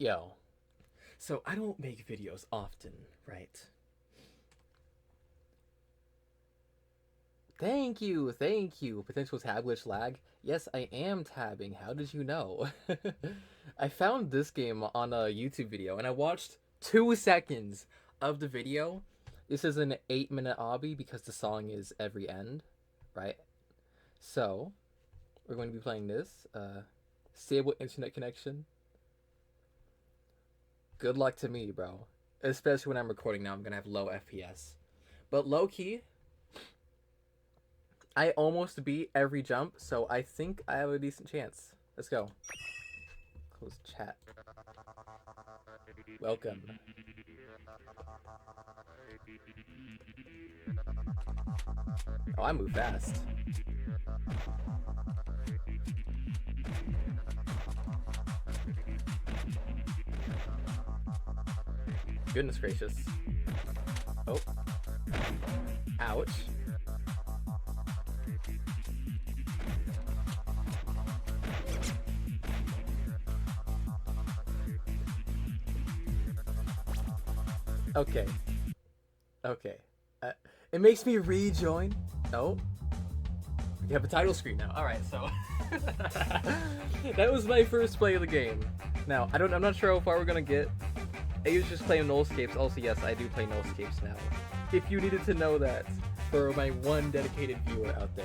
Yo. So I don't make videos often, right? Thank you, thank you. Potential tab glitch lag. Yes, I am tabbing. How did you know? I found this game on a YouTube video and I watched 2 seconds of the video. This is an 8-minute obby because the song is every end, right? So, we're going to be playing this. Stable internet connection. Good luck to me, bro. Especially when I'm recording now, I'm gonna have low FPS. But low key, I almost beat every jump, so I think I have a decent chance. Let's go. Close chat. Welcome. Oh, I move fast. Goodness gracious. Oh. Ouch. Okay. Okay. It makes me rejoin. Oh. We have a title screen now. Alright, so. That was my first play of the game. Now, I'm not sure how far we're gonna get. I usually just play nullscapes. Also, yes, I do play nullscapes now. If you needed to know that, for my one dedicated viewer out there.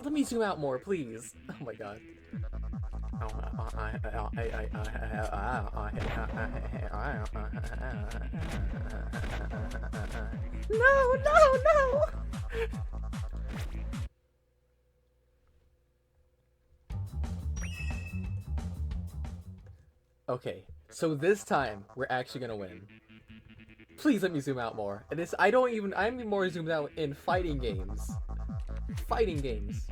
Let me zoom out more, please. Oh my god. No, no, no! Okay, so this time we're actually gonna win. Please let me zoom out more. And this, I'm more zoomed out in fighting games. Fighting games.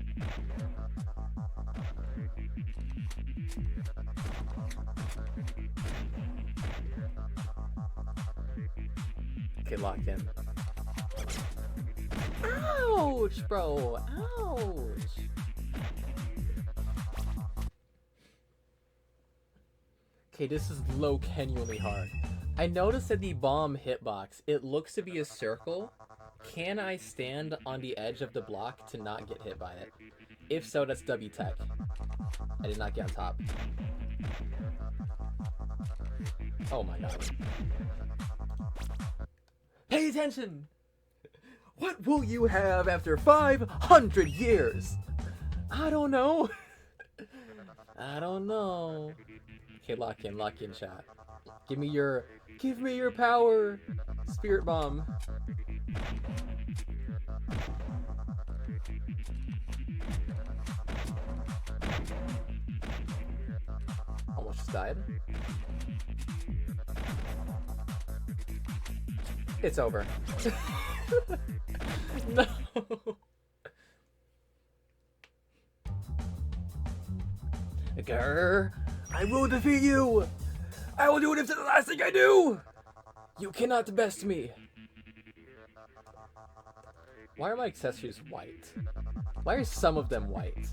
Okay, lock in. Ouch, bro. Ouch. Okay, this is low-genuinely hard. I noticed that the bomb hitbox, it looks to be a circle. Can I stand on the edge of the block to not get hit by it? If so, that's W tech. I did not get on top. Oh my god. Pay attention! What will you have after 500 years? I don't know. I don't know. Okay, lock in, chat. Give me your power, spirit bomb. Almost just died. It's over. No. Grr. I will defeat you! I will do it if it's the last thing I do! You cannot best me! Why are my accessories white? Why are some of them white?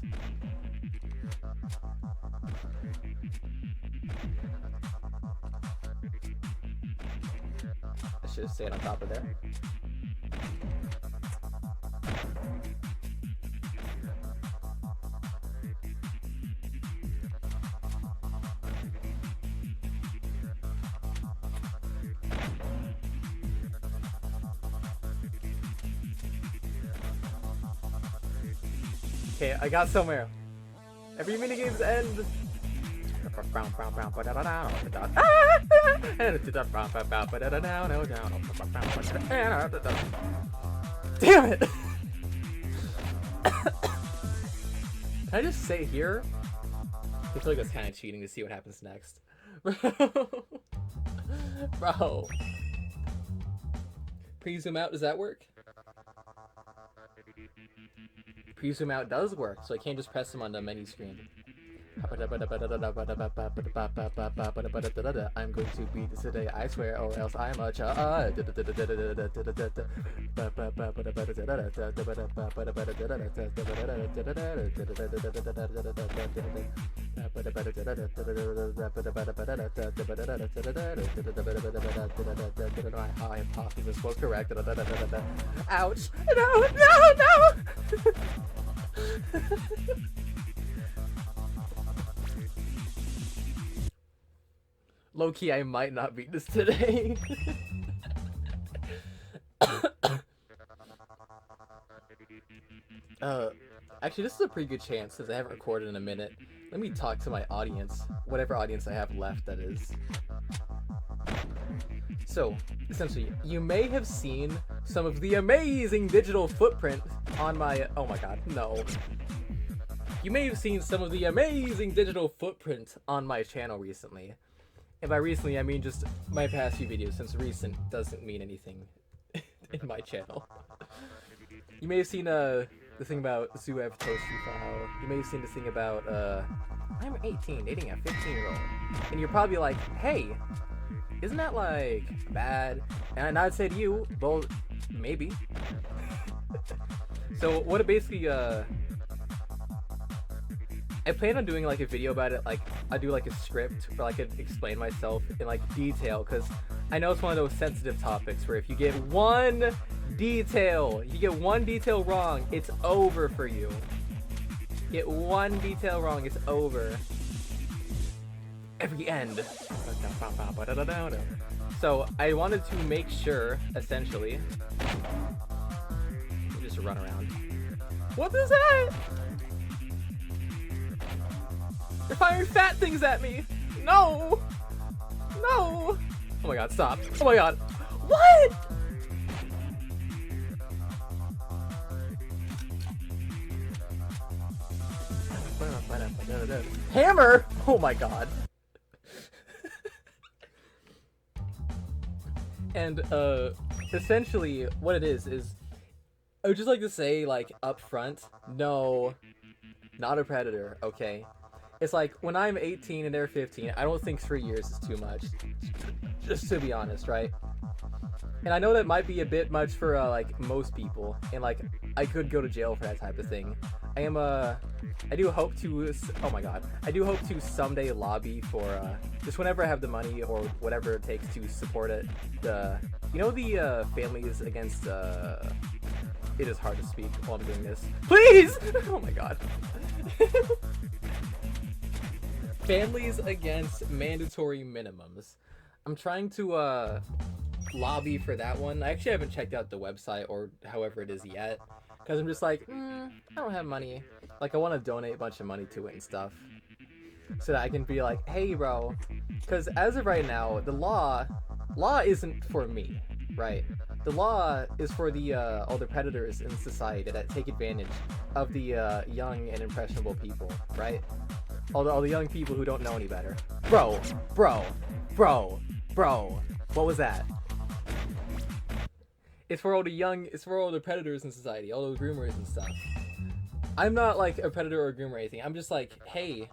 I should have stayed on top of there. Okay, I got somewhere. Every minigame's end. Damn it! Can I just say here? I feel like that's kind of cheating to see what happens next. Bro. Pre-zoom out, does that work? Pre-zoom out does work, so I can't just press them on the menu screen. I'm going to beat this today, I swear, or else I'm a child. My hypothesis was correct. Ouch! No! No! No! Low-key, I might not beat this today. Actually, this is a pretty good chance since I haven't recorded in a minute. Let me talk to my audience, whatever audience I have left, that is. So, essentially, you may have seen some of the amazing digital footprint on my... Oh my god, no. You may have seen some of the amazing digital footprint on my channel recently. And by recently, I mean just my past few videos, since recent doesn't mean anything in my channel. You may have seen the thing about zoophile. You may have seen the thing about I'm 18, dating a 15-year-old. And you're probably like, hey, isn't that like bad? And I'd say to you, well, maybe. So what it basically I plan on doing like a video about it, like I do like a script where I could explain myself in like detail, because I know it's one of those sensitive topics where if you get one detail wrong, it's over for you. Get one detail wrong, it's over. Every end. So I wanted to make sure, essentially, just run around. What is that? They're firing fat things at me! No! No! Oh my god, stop. Oh my god. What?! Hammer! Oh my god. And, essentially, what it is, I would just like to say, like, up front, no, not a predator, okay? It's like, when I'm 18 and they're 15, I don't think 3 years is too much. Just to be honest, right? And I know that might be a bit much for, like, most people. And, like, I could go to jail for that type of thing. I do hope to, oh my god. I do hope to someday lobby for, just whenever I have the money or whatever it takes to support it. You know the, families against, it is hard to speak while I'm doing this. Please! Oh my god. Families against mandatory minimums. I'm trying to lobby for that one. I actually haven't checked out the website or however it is yet, because I'm just like, I don't have money. Like, I want to donate a bunch of money to it and stuff, so that I can be like, hey bro, because as of right now, the law isn't for me, right? The law is for the all the predators in society that take advantage of the young and impressionable people, right? All the young people who don't know any better. Bro, what was that? It's for all the predators in society, all those groomers and stuff. I'm not like a predator or a groomer or anything. I'm just like, hey,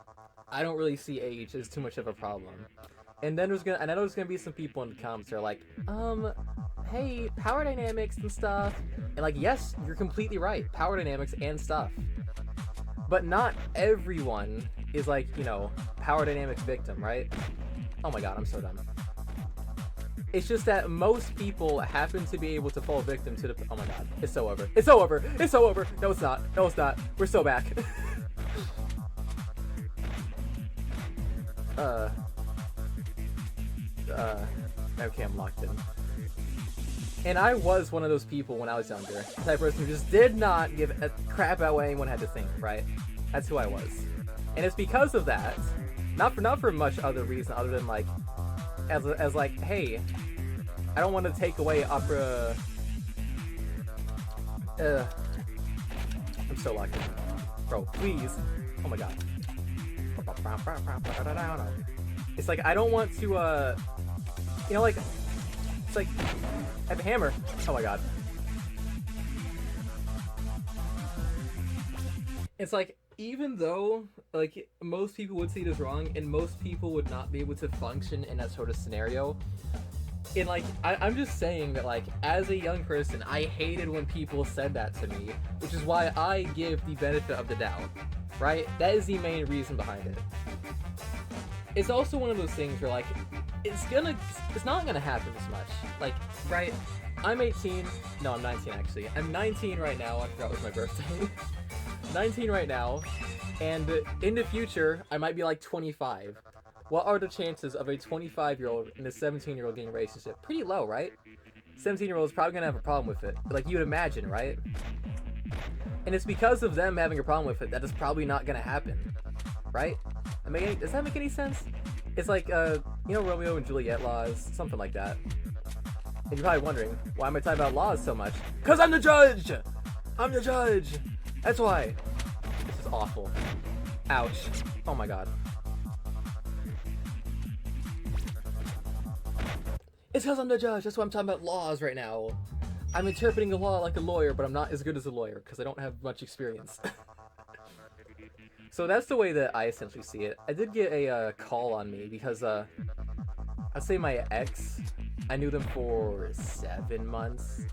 I don't really see age as too much of a problem. And then I know there's gonna be some people in the comments that are like, hey, power dynamics and stuff. And like, yes, you're completely right, power dynamics and stuff. But not everyone is like, you know, power dynamics victim, right? Oh my god, I'm so dumb. It's just that most people happen to be able to fall victim to the... Oh my god, it's so over. It's so over! It's so over! No, it's not. No, it's not. We're so back. Okay, I'm locked in. And I was one of those people when I was younger. The type of person who just did not give a crap about what anyone had to think, right? That's who I was. And it's because of that, not for much other reason other than like, as like, hey, I don't want to take away opera. I'm so locked in. Bro, please. Oh my god. It's like, I don't want to, you know, like, it's like, I have a hammer. Oh my god. It's like, even though like most people would see it as wrong, and most people would not be able to function in that sort of scenario. And like I'm just saying that like as a young person, I hated when people said that to me, which is why I give the benefit of the doubt, right? That is the main reason behind it. It's also one of those things where like it's not gonna happen as much. Like, right? I'm 18. No, I'm 19 actually. I'm 19 right now. I forgot it was my birthday. 19 right now, and in the future I might be like 25. What are the chances of a 25-year-old and a 17-year-old getting a relationship? Pretty low, right? 17-year-old is probably gonna have a problem with it, like you'd imagine, right? And it's because of them having a problem with it that it's probably not gonna happen, right? Does that make any sense? It's like, you know, Romeo and Juliet laws, something like that. And you're probably wondering, why am I talking about laws so much? Cause I'm the judge! I'm the judge! That's why. This is awful. Ouch. Oh my god. It's because I'm the judge. That's why I'm talking about laws right now. I'm interpreting the law like a lawyer, but I'm not as good as a lawyer because I don't have much experience. So that's the way that I essentially see it. I did get a call on me because I'd say my ex, I knew them for 7 months.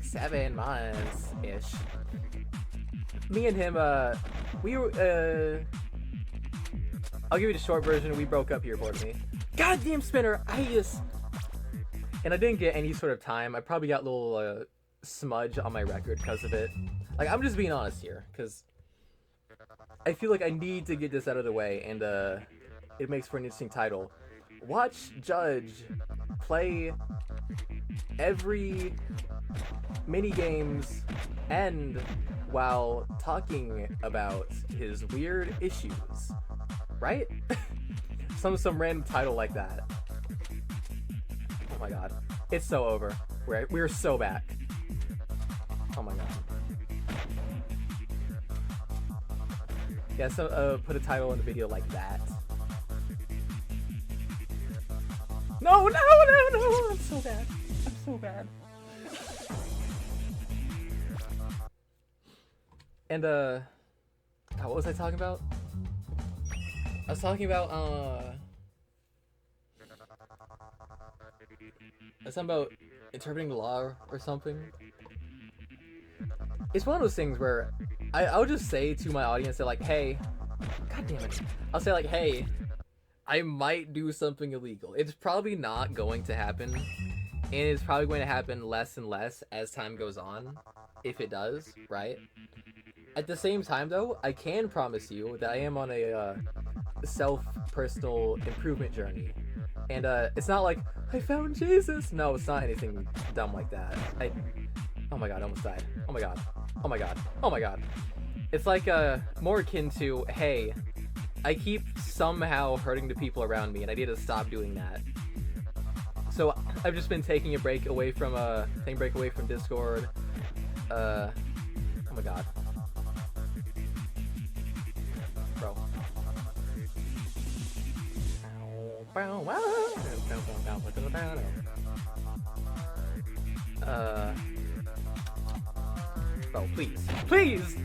7 months-ish. Me and him, we were, I'll give you the short version. We broke up, he reported me. Goddamn spinner! And I didn't get any sort of time. I probably got a little smudge on my record because of it. Like, I'm just being honest here, because I feel like I need to get this out of the way, and it makes for an interesting title. Watch Judge play every minigames end while talking about his weird issues, right? some random title like that. Oh my god, it's so over. We're so back. Oh my god. Yeah, so put a title in the video like that. No, I'm so bad. I'm so bad. And what was I talking about? I was talking about interpreting the law or something. It's one of those things where I'll just say to my audience that like, hey, god damn it. I'll say like, hey, I might do something illegal. It's probably not going to happen, and it's probably going to happen less and less as time goes on, if it does, right? At the same time, though, I can promise you that I am on a self-personal improvement journey. And it's not like, I found Jesus! No, it's not anything dumb like that. Oh my god, I almost died. Oh my god. Oh my god. Oh my god. It's like more akin to, hey, I keep somehow hurting the people around me, and I need to stop doing that. So I've just been taking a break away from Discord. Oh my god. Bro. Bro, please. Please!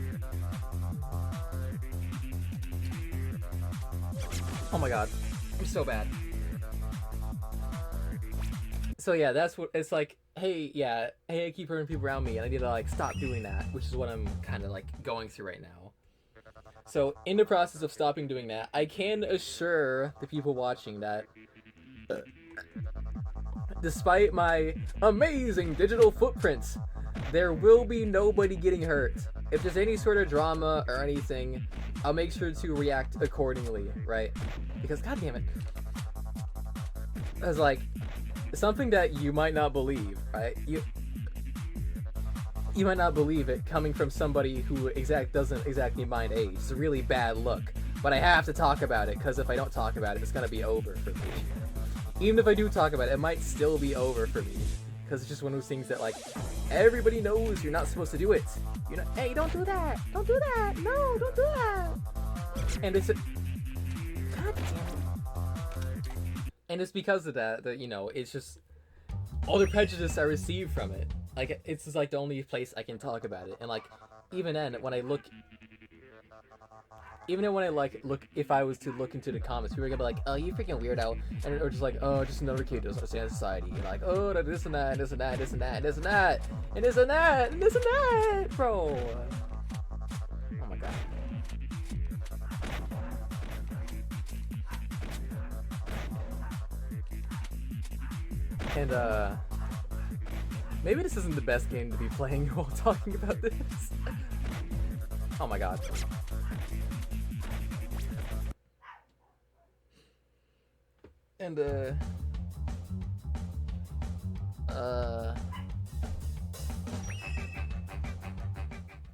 Oh my god. I'm so bad. So yeah, that's what it's like. Hey, yeah, hey, I keep hurting people around me, and I need to like stop doing that, which is what I'm kind of like going through right now. So in the process of stopping doing that, I can assure the people watching that despite my amazing digital footprint, there will be nobody getting hurt. If there's any sort of drama or anything, I'll make sure to react accordingly, right? Because goddamn it, it's like something that you might not believe, right? You might not believe it coming from somebody who doesn't exactly mind age. It's a really bad look, but I have to talk about it because if I don't talk about it, it's gonna be over for me. Even if I do talk about it, it might still be over for me because it's just one of those things that like everybody knows you're not supposed to do it. You know, hey, don't do that. Don't do that. No, don't do that. And it's God damn it. And it's because of that you know, it's just all the prejudice I receive from it. Like, it's just like the only place I can talk about it. And like, even then, when I look even when I like look, if I was to look into the comments, people are gonna be like, "Oh, you freaking weirdo," and or just like, "Oh, just another kid who doesn't understand society," and like, "Oh, this and that, this and that, this and that, this and that, and this and that, and this and that, bro." Oh my god. And maybe this isn't the best game to be playing while talking about this. Oh my god. And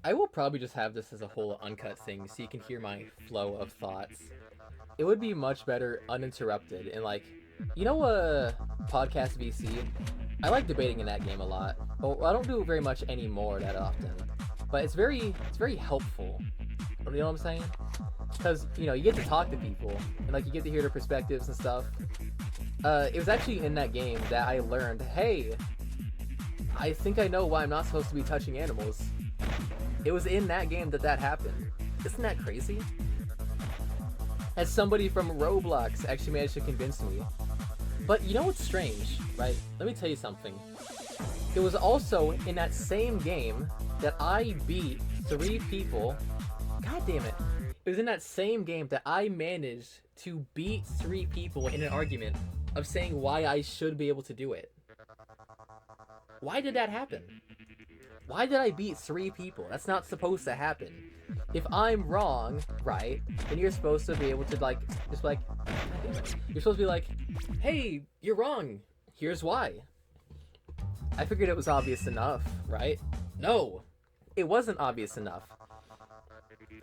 I will probably just have this as a whole uncut thing so you can hear my flow of thoughts. It would be much better uninterrupted, and like, you know, podcast VC? I like debating in that game a lot. Well, I don't do it very much anymore that often, but it's very helpful. You know what I'm saying? Because, you know, you get to talk to people, and like you get to hear their perspectives and stuff. It was actually in that game that I learned, hey, I think I know why I'm not supposed to be touching animals. It was in that game that happened. Isn't that crazy? As somebody from Roblox actually managed to convince me. But you know what's strange, right? Let me tell you something. It was also in that same game that I beat 3 people. God damn it. It was in that same game that I managed to beat 3 people in an argument of saying why I should be able to do it. Why did that happen? Why did I beat 3 people? That's not supposed to happen. If I'm wrong, right, then you're supposed to be able to, like, just like, you're supposed to be like, hey, you're wrong. Here's why. I figured it was obvious enough, right? No, it wasn't obvious enough.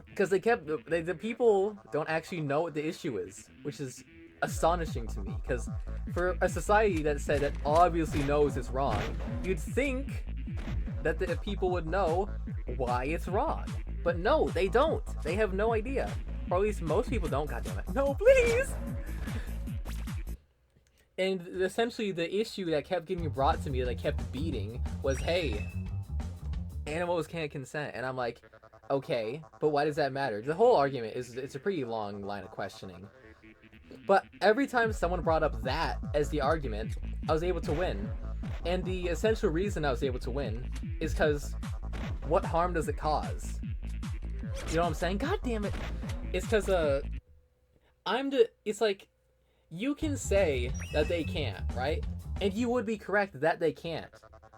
Because the people don't actually know what the issue is, which is astonishing to me. Because for a society that said that obviously knows it's wrong, you'd think that the people would know why it's wrong. But no, they don't. They have no idea. Or at least most people don't, goddammit. No, please! And essentially the issue that kept getting brought to me that I kept beating was, hey, animals can't consent. And I'm like, okay, but why does that matter? The whole argument is, it's a pretty long line of questioning. But every time someone brought up that as the argument, I was able to win. And the essential reason I was able to win is because what harm does it cause? You know what I'm saying? God damn it. It's because, it's like, you can say that they can't, right? And you would be correct that they can't.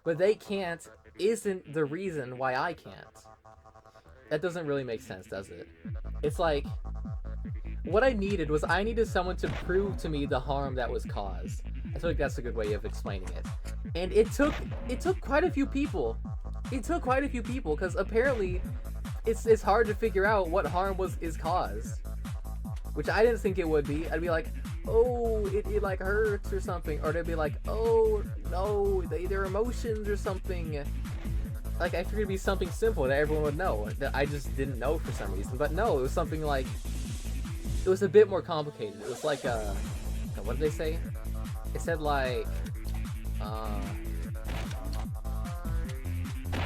But they can't isn't the reason why I can't. That doesn't really make sense, does it? It's like, what I needed was I needed someone to prove to me the harm that was caused. I feel like that's a good way of explaining it. And it took quite a few people. It took quite a few people, because apparently it's hard to figure out what harm is caused. Which I didn't think it would be. I'd be like, oh, it like hurts or something. Or they'd be like, oh, no, their emotions or something. Like, I figured it'd be something simple that everyone would know. That I just didn't know for some reason. But no, it was something like, it was a bit more complicated. It was like, what did they say? It said like,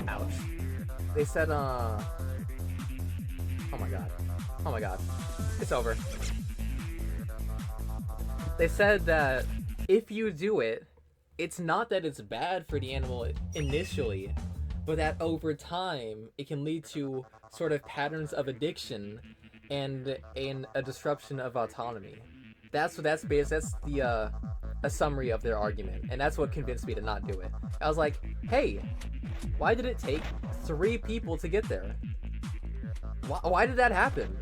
ouch. They said, oh my god, it's over. They said that if you do it, it's not that it's bad for the animal initially, but that over time, it can lead to sort of patterns of addiction and a disruption of autonomy. That's the a summary of their argument, and that's what convinced me to not do it. I was like, hey, why did it take 3 people to get there? Why did that happen?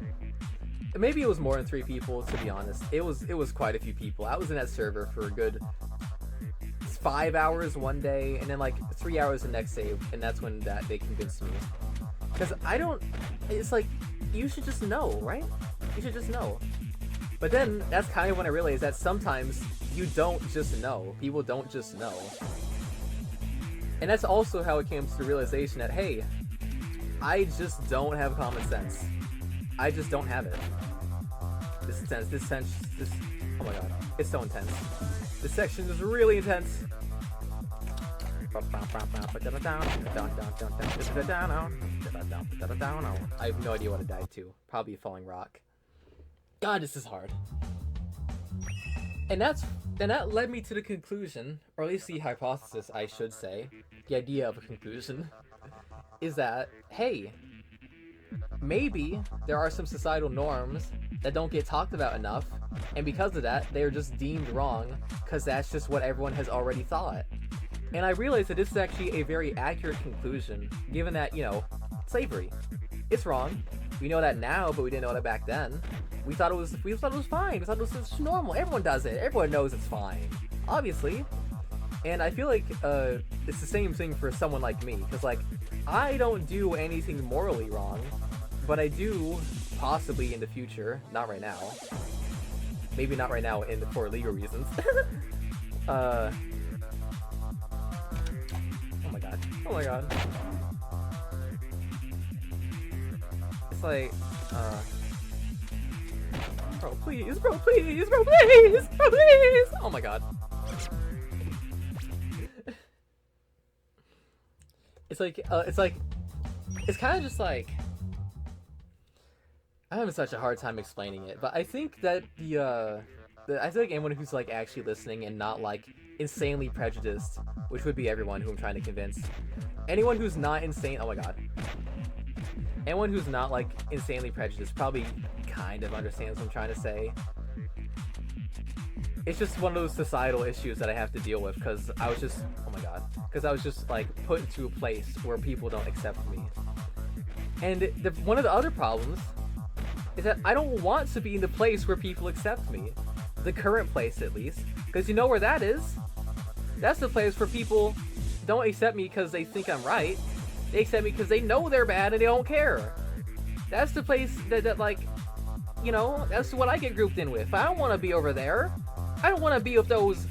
Maybe it was more than 3 people, to be honest. It was quite a few people. I was in that server for a good 5 hours one day, and then like 3 hours the next day, and that's when they convinced me. Because it's like, you should just know, right? You should just know. But then, that's kind of when I realized that sometimes you don't just know. People don't just know. And that's also how it came to the realization that, hey, I just don't have common sense. I just don't have it. This is intense. Oh my god. It's so intense. This section is really intense. I have no idea what it died to. Probably a falling rock. God, this is hard. And that led me to the conclusion, or at least the hypothesis, I should say, the idea of a conclusion, is that, hey, maybe there are some societal norms that don't get talked about enough, and because of that, they are just deemed wrong, because that's just what everyone has already thought. And I realized that this is actually a very accurate conclusion, given that, you know, slavery. It's wrong. We know that now, but we didn't know that back then. We thought it was fine. We thought it was just normal. Everyone does it. Everyone knows it's fine. Obviously. And I feel like it's the same thing for someone like me. Because, like, I don't do anything morally wrong. But I do, possibly in the future. Not right now. Maybe not right now for legal reasons. Oh my god. Oh my god. It's like, bro, please, bro, please, bro, please, bro, please! Oh my god. It's kind of just like, I'm having such a hard time explaining it, but I think that I feel like anyone who's like actually listening and not like insanely prejudiced, which would be everyone who I'm trying to convince, anyone who's not insane, oh my god. Anyone who's not, like, insanely prejudiced probably kind of understands what I'm trying to say. It's just one of those societal issues that I have to deal with, because I was just, oh my god, because I was just, like, put into a place where people don't accept me. And one of the other problems is that I don't want to be in the place where people accept me. The current place, at least. Because you know where that is? That's the place where people don't accept me because they think I'm right. They accept me because they know they're bad and they don't care. That's the place that like, you know, that's what I get grouped in with. I don't want to be over there. I don't want to be with those...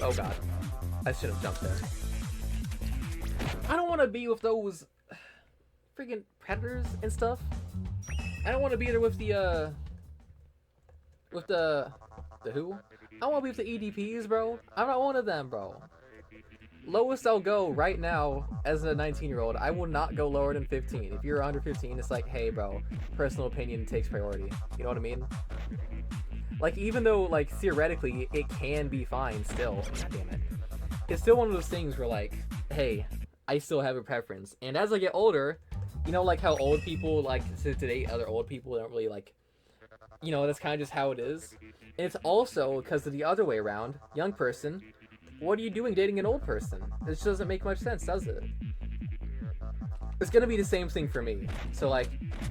Oh god. I should have jumped there. I don't want to be with those freaking predators and stuff. I don't want to be there with the who? I want to be with the EDPs, bro. I'm not one of them, bro. Lowest I'll go right now as a 19-year-old, I will not go lower than 15. If you're under 15, it's like, hey, bro, personal opinion takes priority. You know what I mean? Like, even though, like, theoretically, it can be fine still. God damn it. It's still one of those things where, like, hey, I still have a preference. And as I get older, you know, like how old people, like, to date other old people don't really, like, you know, that's kind of just how it is. And it's also because of the other way around. Young person, what are you doing dating an old person? This doesn't make much sense, does it? It's gonna be the same thing for me. So, like,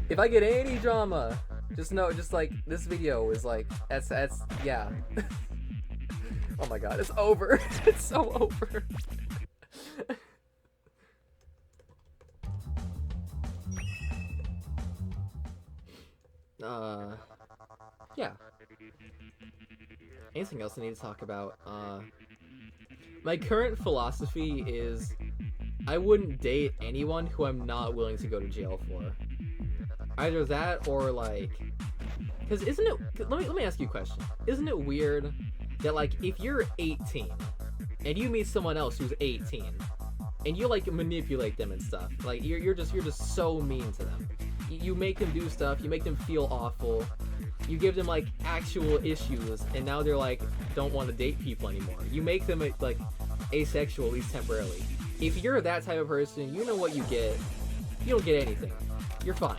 if I get any drama, just know, just like, this video is like, that's, yeah. Oh my god, it's over. It's so over. Yeah. Anything else I need to talk about? My current philosophy is I wouldn't date anyone who I'm not willing to go to jail for. Either that or, like, because isn't it, let me ask you a question. Isn't it weird that, like, if you're 18 and you meet someone else who's 18 and you, like, manipulate them and stuff, like, you're just so mean to them. You make them do stuff, you make them feel awful, you give them, like, actual issues, and now they're, like, don't want to date people anymore. You make them, like, asexual, at least temporarily. If you're that type of person, you know what you get. You don't get anything. You're fine.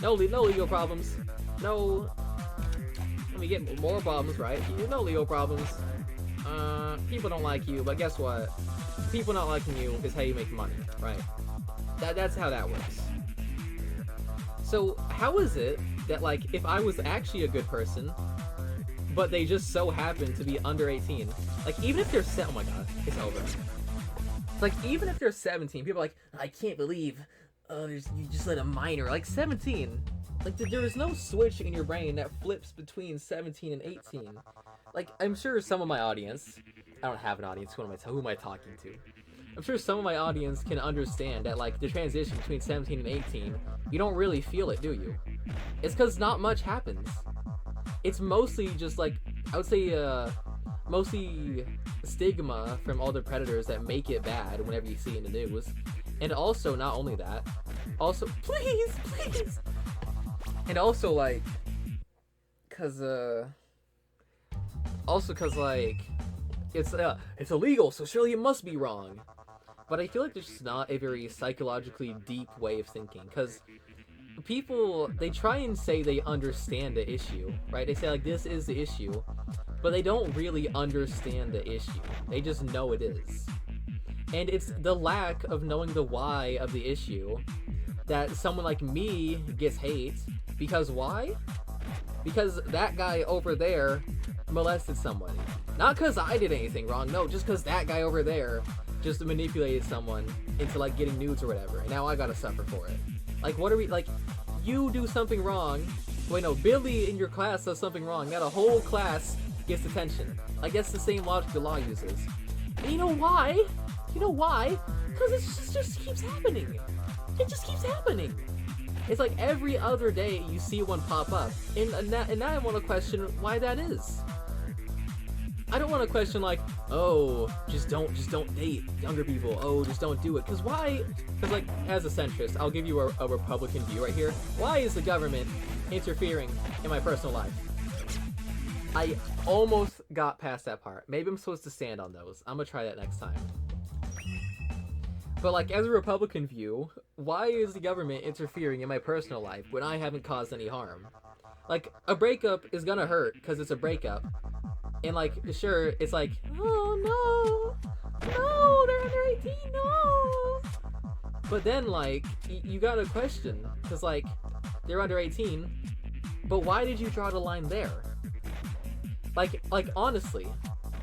No legal problems. No... Let me get more problems, right? No legal problems. People don't like you, but guess what? People not liking you is how you make money, right? That's how that works. So, how is it that, like, if I was actually a good person, but they just so happen to be under 18, like, even if they're oh my god, it's over. Like, even if they're 17, people are like, I can't believe, you just let a minor, like, 17. Like, there is no switch in your brain that flips between 17 and 18. Like, I'm sure some of my audience, I don't have an audience, who am I talking to? I'm sure some of my audience can understand that, like, the transition between 17 and 18, you don't really feel it, do you? It's because not much happens. It's mostly just, like, I would say, mostly stigma from all the predators that make it bad whenever you see it in the news. And also, not only that, also, please, and also, like, cause like, it's illegal, so surely it must be wrong. But I feel like there's just not a very psychologically deep way of thinking, because people, they try and say they understand the issue, right? They say, like, this is the issue, but they don't really understand the issue. They just know it is. And it's the lack of knowing the why of the issue that someone like me gets hate. Because why? Because that guy over there molested somebody. Not because I did anything wrong, no, just because that guy over there just manipulated someone into, like, getting nudes or whatever, and now I gotta suffer for it. Like, what are we, like, you do something wrong, wait, no, Billy in your class does something wrong, now the whole class gets detention. Like, that's the same logic the law uses. And you know why? You know why? Because it just keeps happening. It just keeps happening. It's like every other day you see one pop up, and now I want to question why that is. I don't want to question, like, oh, just don't date younger people. Oh, just don't do it. Because why? Because, like, as a centrist, I'll give you a Republican view right here. Why is the government interfering in my personal life? I almost got past that part. Maybe I'm supposed to stand on those. I'm gonna try that next time. But, like, as a Republican view, why is the government interfering in my personal life when I haven't caused any harm? Like, a breakup is gonna hurt because it's a breakup. And, like, sure, it's like, oh no, they're under 18, no. But then, like, you gotta question, because, like, they're under 18, but why did you draw the line there? Like, honestly,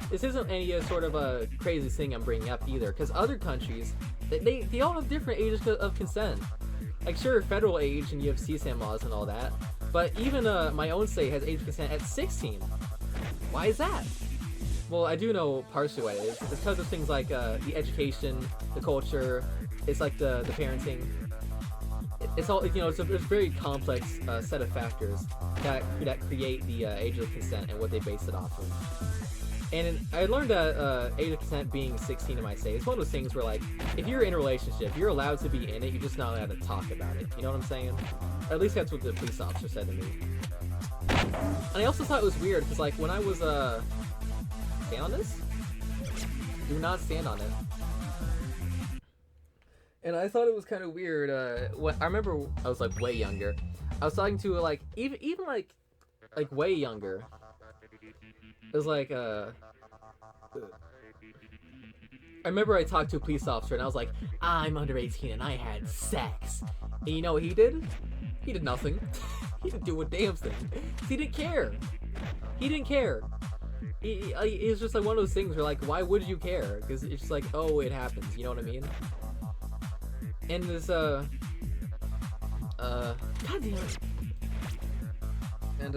this isn't any sort of a crazy thing I'm bringing up either, because other countries, they all have different ages of consent. Like, sure, federal age, and you have CSAM laws and all that, but even my own state has age of consent at 16. Why is that? Well, I do know partially what it is. It's because of things like the education, the culture, it's like the parenting. It's all, you know, it's a very complex set of factors that create the age of consent and what they base it off of. And I learned that age of consent being 16 in my state, it's one of those things where, like, if you're in a relationship, you're allowed to be in it, you're just not allowed to talk about it. You know what I'm saying? At least that's what the police officer said to me. And I also thought it was weird, because, like, when I was, stand on this? Do not stand on it. And I thought it was kind of weird, I remember I was, like, way younger. I was talking to, like, even like, way younger. It was, like, I remember I talked to a police officer, and I was like, I'm under 18, and I had sex. And you know what he did? He did nothing. He didn't do a damn thing. He didn't care. He didn't care. It's just like one of those things where, like, why would you care? Because it's just like, oh, it happens. You know what I mean? And this, God damn it. And,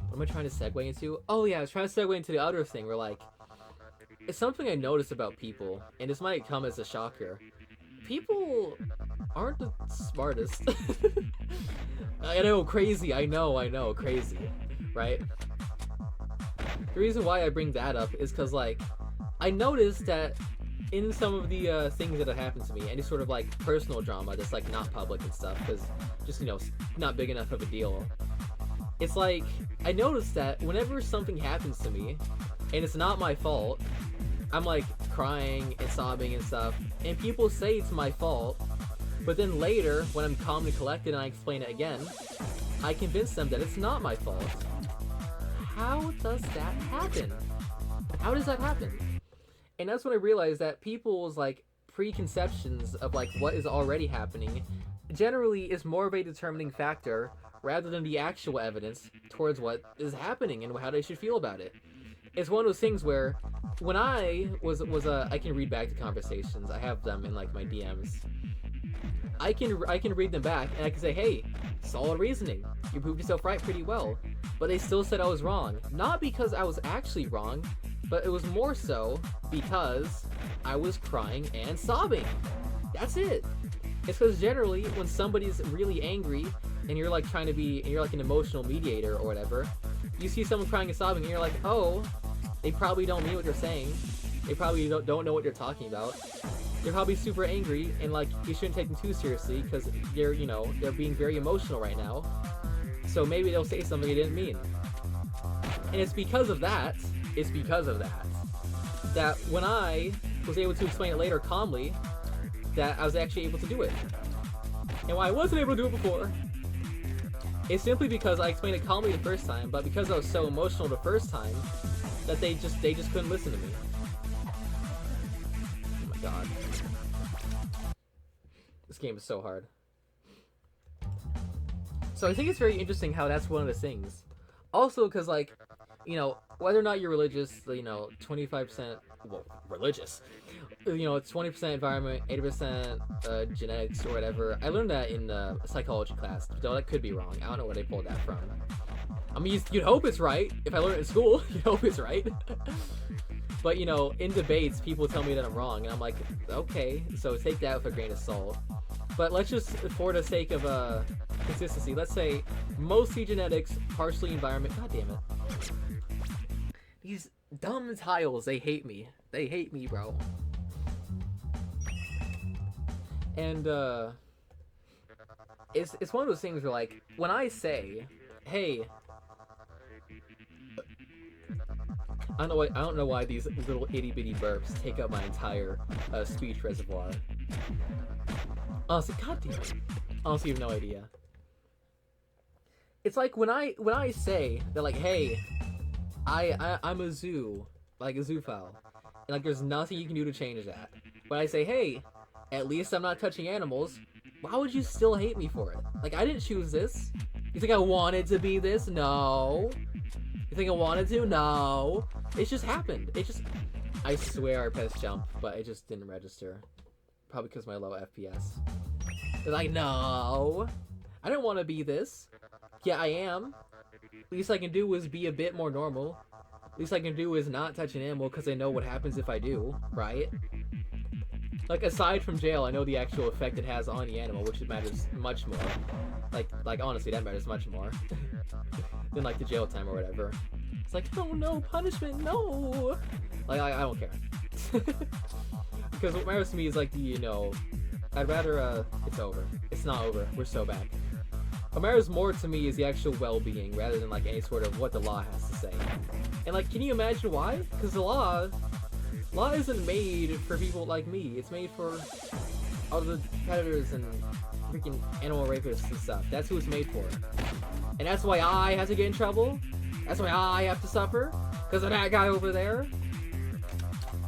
what am I trying to segue into? Oh, yeah, I was trying to segue into the other thing where, like, it's something I noticed about people, and this might come as a shocker. People aren't the smartest. I know, crazy, I know, crazy, right? The reason why I bring that up is because, like, I noticed that in some of the things that have happened to me, any sort of, like, personal drama that's, like, not public and stuff, because just, you know, not big enough of a deal, it's like, I noticed that whenever something happens to me, and it's not my fault, I'm, like, crying and sobbing and stuff, and people say it's my fault, but then later, when I'm calm and collected and I explain it again, I convince them that it's not my fault. How does that happen? How does that happen? And that's when I realized that people's, like, preconceptions of, like, what is already happening generally is more of a determining factor rather than the actual evidence towards what is happening and how they should feel about it. It's one of those things where when I I can read back the conversations. I have them in, like, my DMs. I can read them back and I can say, hey, solid reasoning. You proved yourself right pretty well. But they still said I was wrong. Not because I was actually wrong, but it was more so because I was crying and sobbing. That's it. It's because generally when somebody's really angry, and you're like trying to be, and you're like an emotional mediator or whatever, you see someone crying and sobbing, and you're like, oh, they probably don't mean what they're saying. They probably don't know what you're talking about. They're probably super angry, and like you shouldn't take them too seriously because they're, you know, they're being very emotional right now. So maybe they'll say something they didn't mean. And it's because of that, that when I was able to explain it later calmly, that I was actually able to do it. And why I wasn't able to do it before, it's simply because I explained it calmly the first time, but because I was so emotional the first time, that they just couldn't listen to me. Oh my god. This game is so hard. So I think it's very interesting how that's one of the things. Also, because, like, you know, whether or not you're religious, you know, 25%, well, religious, you know, it's 20% environment, 80% genetics or whatever. I learned that in a psychology class, though that could be wrong. I don't know where they pulled that from. I mean, you'd hope it's right. If I learned it in school, you'd hope it's right. But, you know, in debates, people tell me that I'm wrong, and I'm like, okay, so take that with a grain of salt. But let's just, for the sake of consistency, let's say mostly genetics, partially environment. God damn it. These dumb tiles, they hate me. They hate me, bro. And, it's one of those things where, like, when I say, hey, I don't know why these little itty-bitty burps take up my entire speech reservoir. Honestly, god damn it. Honestly, you have no idea. It's like when I say that, like, hey, I'm a zoo, like a zoophile, and like there's nothing you can do to change that. When I say, hey, at least I'm not touching animals, why would you still hate me for it? Like, I didn't choose this. You think I wanted to be this? No. You think I wanted to? No. It just happened. I swear I pressed jump, but it just didn't register. Probably because my low FPS. They're like, no. I didn't want to be this. Yeah, I am. Least I can do is be a bit more normal. Least I can do is not touch an animal because I know what happens if I do, right? Like, aside from jail, I know the actual effect it has on the animal, which matters much more. Like honestly, that matters much more than like the jail time or whatever. It's like, oh no, punishment, no. Like, I don't care. Because what matters to me is like, you know, I'd rather it's over. It's not over. We're so back. What matters more to me is the actual well-being rather than like any sort of what the law has to say. And like, can you imagine why? Because the law isn't made for people like me. It's made for all the predators and freaking animal rapists and stuff. That's who it's made for. And that's why I have to get in trouble. That's why I have to suffer. Because of that guy over there.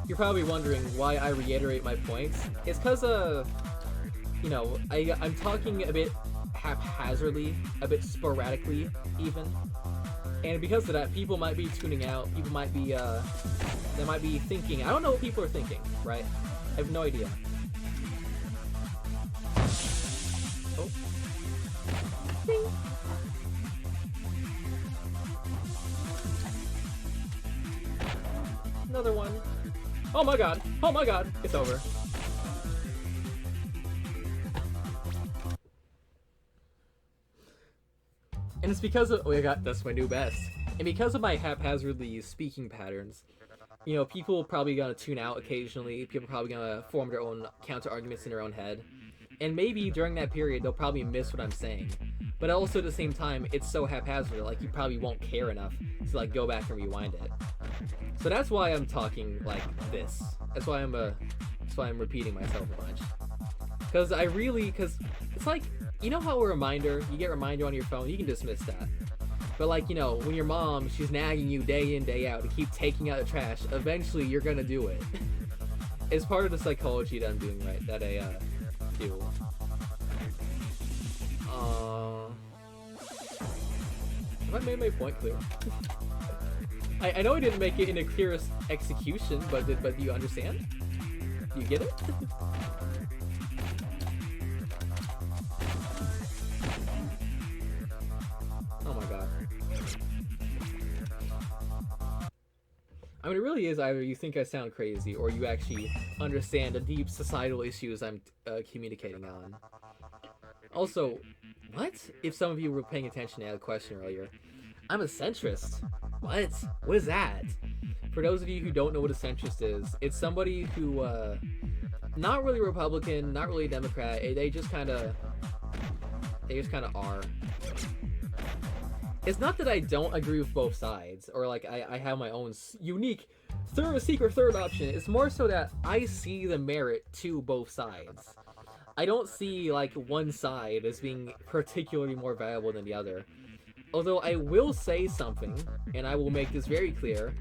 You're probably wondering why I reiterate my points. It's because, you know, I'm talking a bit haphazardly, a bit sporadically, even. And because of that, people might be tuning out. People might be, they might be thinking. I don't know what people are thinking, right? I have no idea. Oh. Ding. Another one. Oh my god. Oh my god. It's over. And it's because of, that's my new best. And because of my haphazardly speaking patterns, you know, people are probably gonna tune out occasionally. People are probably gonna form their own counter arguments in their own head. And maybe during that period, they'll probably miss what I'm saying. But also at the same time, it's so haphazard, like you probably won't care enough to like go back and rewind it. So that's why I'm talking like this. That's why I'm repeating myself a bunch. Because it's like, you know how you get a reminder on your phone, you can dismiss that. But like, you know, when your mom, she's nagging you day in, day out to keep taking out the trash, eventually you're gonna do it. It's part of the psychology that I'm doing, right, that I do. Have I made my point clear? I know I didn't make it in the clearest execution, but do you understand? Do you get it? Oh my god. I mean, it really is either you think I sound crazy or you actually understand the deep societal issues I'm communicating on. Also, What? If some of you were paying attention to that question earlier, I'm a centrist. What? What is that? For those of you who don't know what a centrist is, it's somebody who, not really Republican, not really Democrat. They just kind of are. It's not that I don't agree with both sides, or like I have my own unique third option. It's more so that I see the merit to both sides. I don't see like one side as being particularly more valuable than the other. Although I will say something, and I will make this very clear,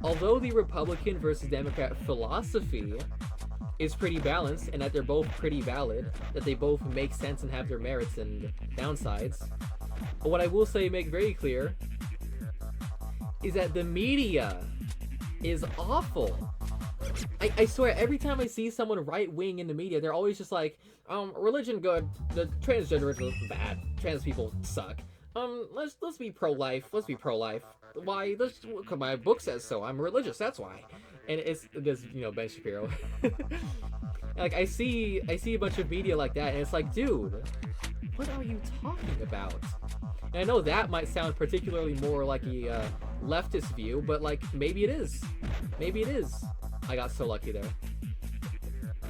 although the Republican versus Democrat philosophy is pretty balanced, and that they're both pretty valid, that they both make sense and have their merits and downsides, what I will say, make very clear, is that the media is awful. I swear, every time I see someone right-wing in the media, they're always just like, religion good, the transgenderism bad, trans people suck. Let's be pro-life. Let's be pro-life. Why? My book says so. I'm religious. That's why. And it's Ben Shapiro. Like I see a bunch of media like that, and it's like, dude, what are you talking about? And I know that might sound particularly more like a leftist view, but like maybe it is. Maybe it is. I got so lucky there.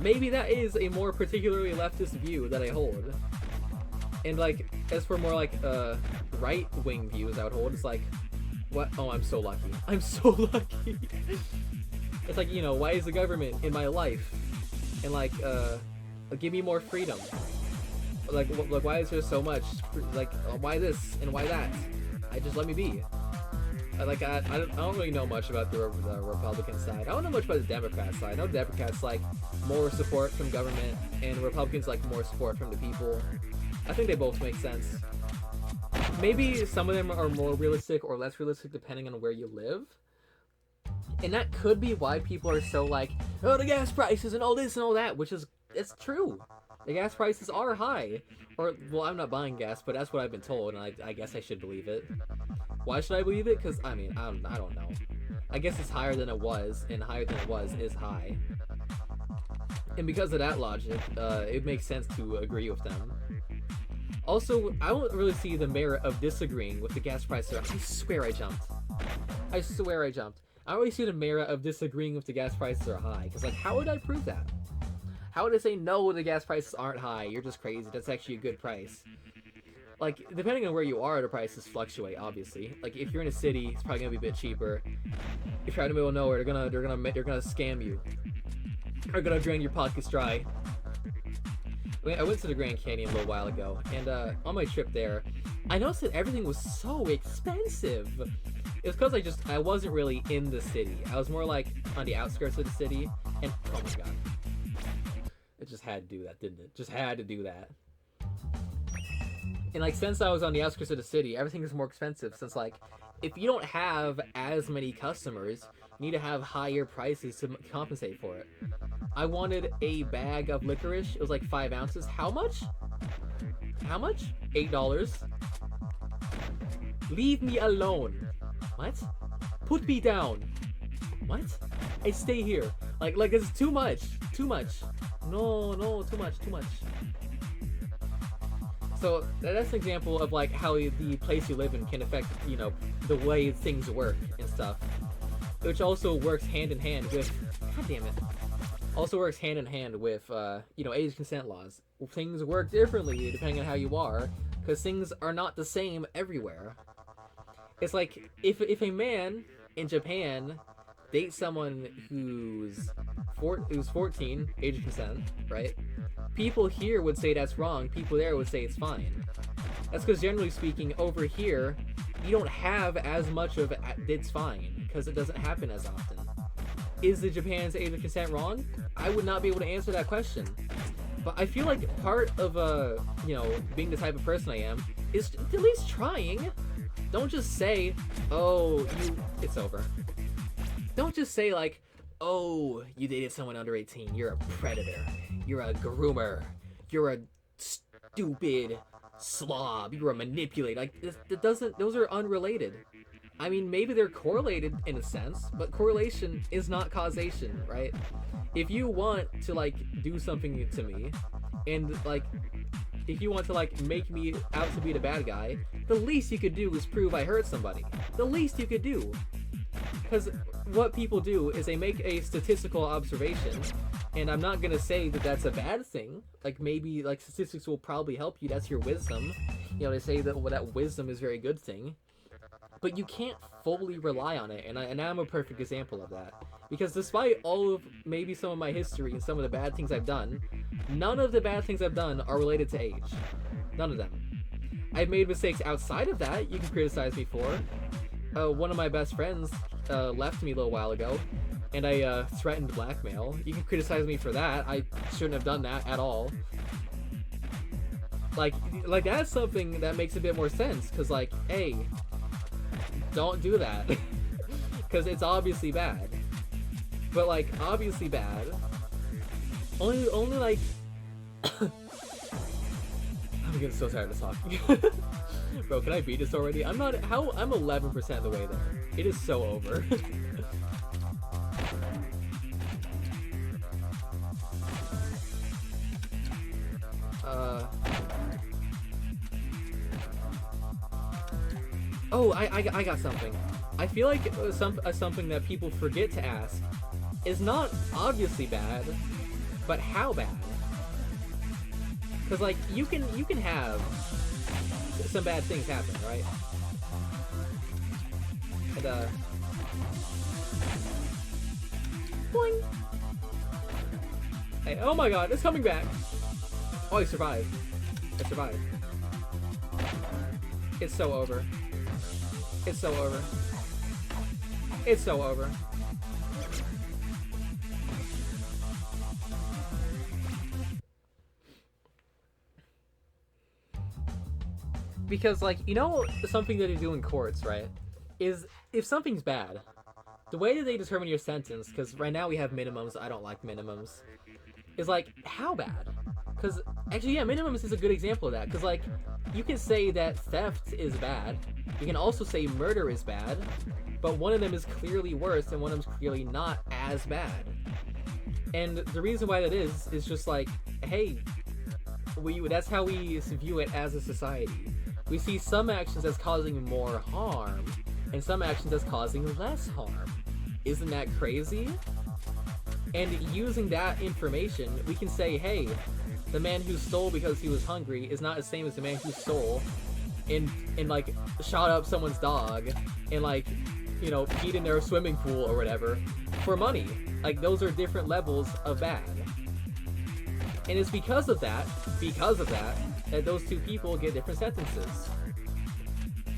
Maybe that is a more particularly leftist view that I hold. And like, as for more like right-wing views I would hold, it's like, what? Oh, I'm so lucky. I'm so lucky. It's like, why is the government in my life? And like, give me more freedom. Like, why is there so much? Like, why this and why that? Just let me be. Like, I don't really know much about the Republican side. I don't know much about the Democrat side. I know Democrats like more support from government, and Republicans like more support from the people. I think they both make sense. Maybe some of them are more realistic or less realistic depending on where you live. And that could be why people are so like, oh, the gas prices and all this and all that, which is, it's true. The gas prices are high. Or, well, I'm not buying gas, but that's what I've been told, and I guess I should believe it. Why should I believe it? Because, I mean, I don't know. I guess it's higher than it was, and higher than it was is high. And because of that logic, it makes sense to agree with them. Also, I don't really see the merit of disagreeing with the gas prices. I swear I jumped. I swear I jumped. I don't really see the merit of disagreeing with the gas prices are high. Because, like, how would I prove that? How would I say, no, the gas prices aren't high, you're just crazy, that's actually a good price? Like, depending on where you are, the prices fluctuate, obviously. Like, if you're in a city, it's probably gonna be a bit cheaper. If you're out in the middle of nowhere, they're gonna scam you. They're gonna drain your pockets dry. I went to the Grand Canyon a little while ago, and on my trip there, I noticed that everything was so expensive. It was because I wasn't really in the city. I was more like on the outskirts of the city, and oh my god. It just had to do that, didn't it? Just had to do that. And like, since I was on the outskirts of the city, everything is more expensive. Since like, if you don't have as many customers, you need to have higher prices to compensate for it. I wanted a bag of licorice. It was like 5 ounces. How much? How much? $8. Leave me alone. What? Put me down. What? I stay here. Like it's too much. Too much. No, too much. So that's an example of like how the place you live in can affect, the way things work and stuff. Which also works hand in hand with, god damn it. Also works hand in hand with, age consent laws. Things work differently depending on how you are, because things are not the same everywhere. It's like, if a man in Japan dates someone who's 14, age of consent, right? People here would say that's wrong, people there would say it's fine. That's because generally speaking, over here, you don't have as much of it's fine, because it doesn't happen as often. Is the Japan's age of consent wrong? I would not be able to answer that question. But I feel like part of, being the type of person I am, is at least trying. Don't just say, oh, it's over. Don't just say like, oh, you dated someone under 18, you're a predator, you're a groomer, you're a stupid slob, you're a manipulator. Like, those are unrelated. I mean, maybe they're correlated in a sense, but correlation is not causation, right? If you want to, like, do something to me, and, like, if you want to like make me out to be the bad guy, the least you could do is prove I hurt somebody. The least you could do. Because what people do is they make a statistical observation, and I'm not gonna say that that's a bad thing. Like, maybe, like, statistics will probably help you. That's your wisdom. You know, they say that, well, that wisdom is a very good thing. But you can't fully rely on it, and I'm a perfect example of that. Because despite all of maybe some of my history and some of the bad things I've done, none of the bad things I've done are related to age. None of them. I've made mistakes outside of that you can criticize me for. One of my best friends left me a little while ago, and I threatened blackmail. You can criticize me for that. I shouldn't have done that at all. Like that's something that makes a bit more sense, because, like, hey, don't do that. Because it's obviously bad. But, like, obviously bad. Only like... I'm getting so tired of talking. Bro, can I beat this already? I'm 11% of the way there. It is so over. Oh, I got something. I feel like something that people forget to ask is not obviously bad, but how bad? Because, like, you can have some bad things happen, right? And boing. Hey, oh my god, it's coming back. Oh, I survived. I survived. It's so over. It's so over. It's so over. Because, like, you know, something that they do in courts, right, is if something's bad, the way that they determine your sentence, because right now we have minimums, I don't like minimums, is, like, how bad? Because, actually, yeah, minimums is a good example of that, because, like, you can say that theft is bad, you can also say murder is bad, but one of them is clearly worse, and one of them is clearly not as bad. And the reason why that is just like, hey, that's how we view it as a society. We see some actions as causing more harm, and some actions as causing less harm. Isn't that crazy? And using that information, we can say, hey, the man who stole because he was hungry is not the same as the man who stole and like, shot up someone's dog and, like, you know, peed in their swimming pool or whatever for money. Like, those are different levels of bad. And it's because of that, that those two people get different sentences.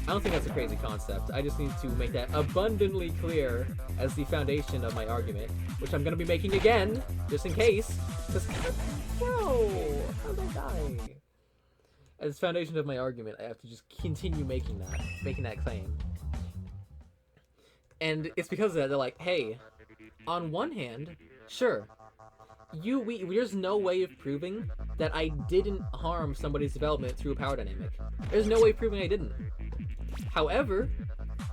I don't think that's a crazy concept. I just need to make that abundantly clear as the foundation of my argument, which I'm going to be making again, just in case. Because, bro, how did I die? As the foundation of my argument, I have to just continue making that claim. And it's because of that, they're like, hey, on one hand, sure, there's no way of proving that I didn't harm somebody's development through a power dynamic. There's no way of proving I didn't. However,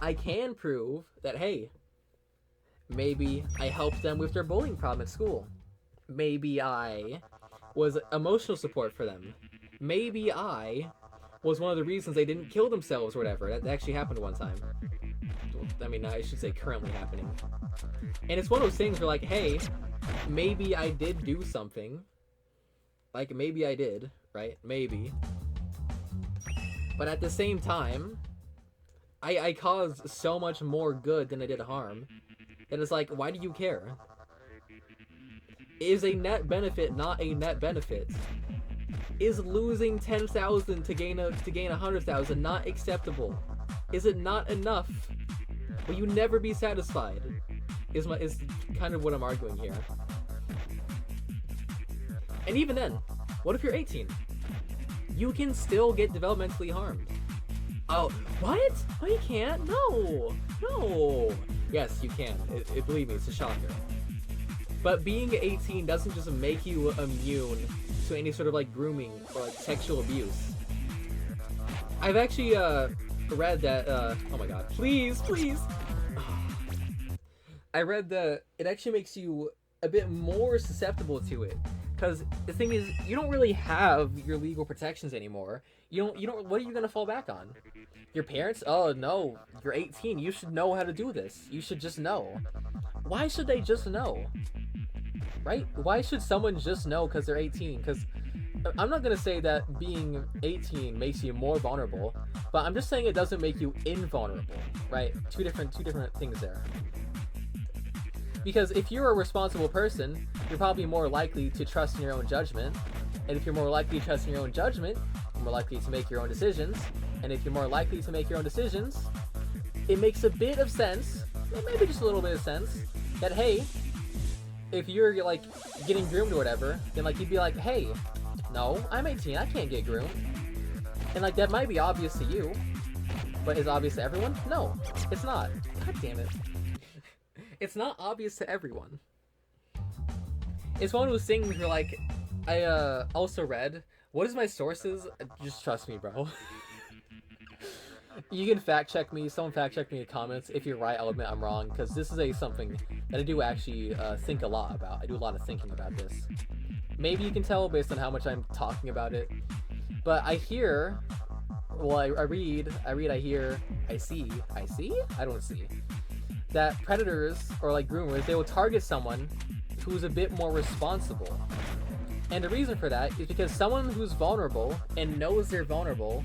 I can prove that, hey, maybe I helped them with their bullying problem at school. Maybe I was emotional support for them. Maybe I was one of the reasons they didn't kill themselves or whatever. That actually happened one time. I mean, I should say currently happening. And it's one of those things where, like, hey, maybe I did do something. Like, maybe I did, right? Maybe. But at the same time, I caused so much more good than I did harm. And it's like, why do you care? Is a net benefit not a net benefit? Is losing 10,000 to gain 100,000 not acceptable? Is it not enough? Will you never be satisfied? Is kind of what I'm arguing here. And even then, what if you're 18? You can still get developmentally harmed. Oh, what? Oh, you can't? No. Yes, you can. Believe me, it's a shocker. But being 18 doesn't just make you immune to any sort of, like, grooming or, like, sexual abuse. I've actually read that. Oh my god! Please. I read that it actually makes you a bit more susceptible to it Because the thing is, you don't really have your legal protections anymore. You don't. What are you gonna fall back on? Your parents? Oh no, you're 18. You should know how to do this. You should just know. Why should they just know? Right? Why should someone just know because they're 18? Because I'm not gonna say that being 18 makes you more vulnerable, but I'm just saying it doesn't make you invulnerable. Right? Two different things there. Because if you're a responsible person, you're probably more likely to trust in your own judgment. And if you're more likely to trust in your own judgment, you're more likely to make your own decisions. And if you're more likely to make your own decisions, it makes a bit of sense, maybe just a little bit of sense, that hey, if you're like getting groomed or whatever, then like you'd be like, hey, no, I'm 18, I can't get groomed. And like that might be obvious to you, but is obvious to everyone? No, it's not. God damn it. It's not obvious to everyone. It's one of those things where, like, I also read, what is my sources? Just trust me, bro. You can fact check me. Someone fact check me in the comments. If you're right, I'll admit I'm wrong, because this is something that I do actually think a lot about. I do a lot of thinking about this. Maybe you can tell based on how much I'm talking about it. But I hear, well, I read, I hear, I see, I don't see. That predators, or like groomers, they will target someone who's a bit more responsible. And the reason for that is because someone who's vulnerable and knows they're vulnerable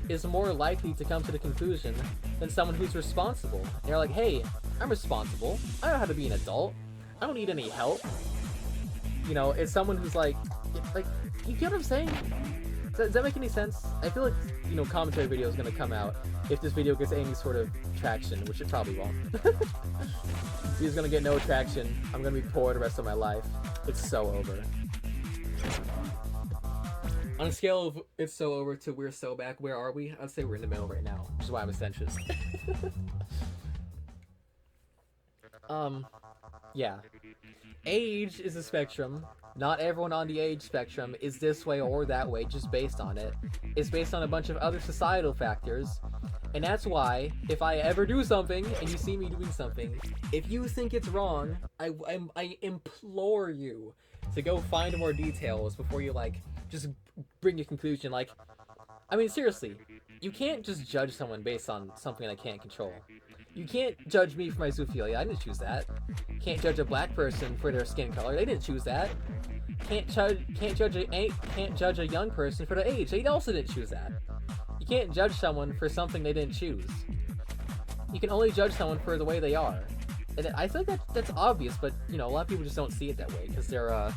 is more likely to come to the conclusion than someone who's responsible. And they're like, hey, I'm responsible. I know how to be an adult. I don't need any help. You know, it's someone who's like, you get what I'm saying? Does that make any sense? I feel like, you know, commentary video is going to come out if this video gets any sort of traction, which it probably won't. He's going to get no traction. I'm going to be poor the rest of my life. It's so over. On a scale of it's so over to we're so back, where are we? I'd say we're in the middle right now, which is why I'm a centrist. Yeah. Age is a spectrum. Not everyone on the age spectrum is this way or that way just based on it. It's based on a bunch of other societal factors. And that's why, if I ever do something, and you see me doing something, if you think it's wrong, I implore you to go find more details before you, like, just bring a conclusion. Like, I mean, seriously, you can't just judge someone based on something I can't control. You can't judge me for my zoophilia. I didn't choose that. Can't judge a black person for their skin color. They didn't choose that. Can't judge a young person for their age. They also didn't choose that. You can't judge someone for something they didn't choose. You can only judge someone for the way they are. And I think that's obvious, but you know, a lot of people just don't see it that way because their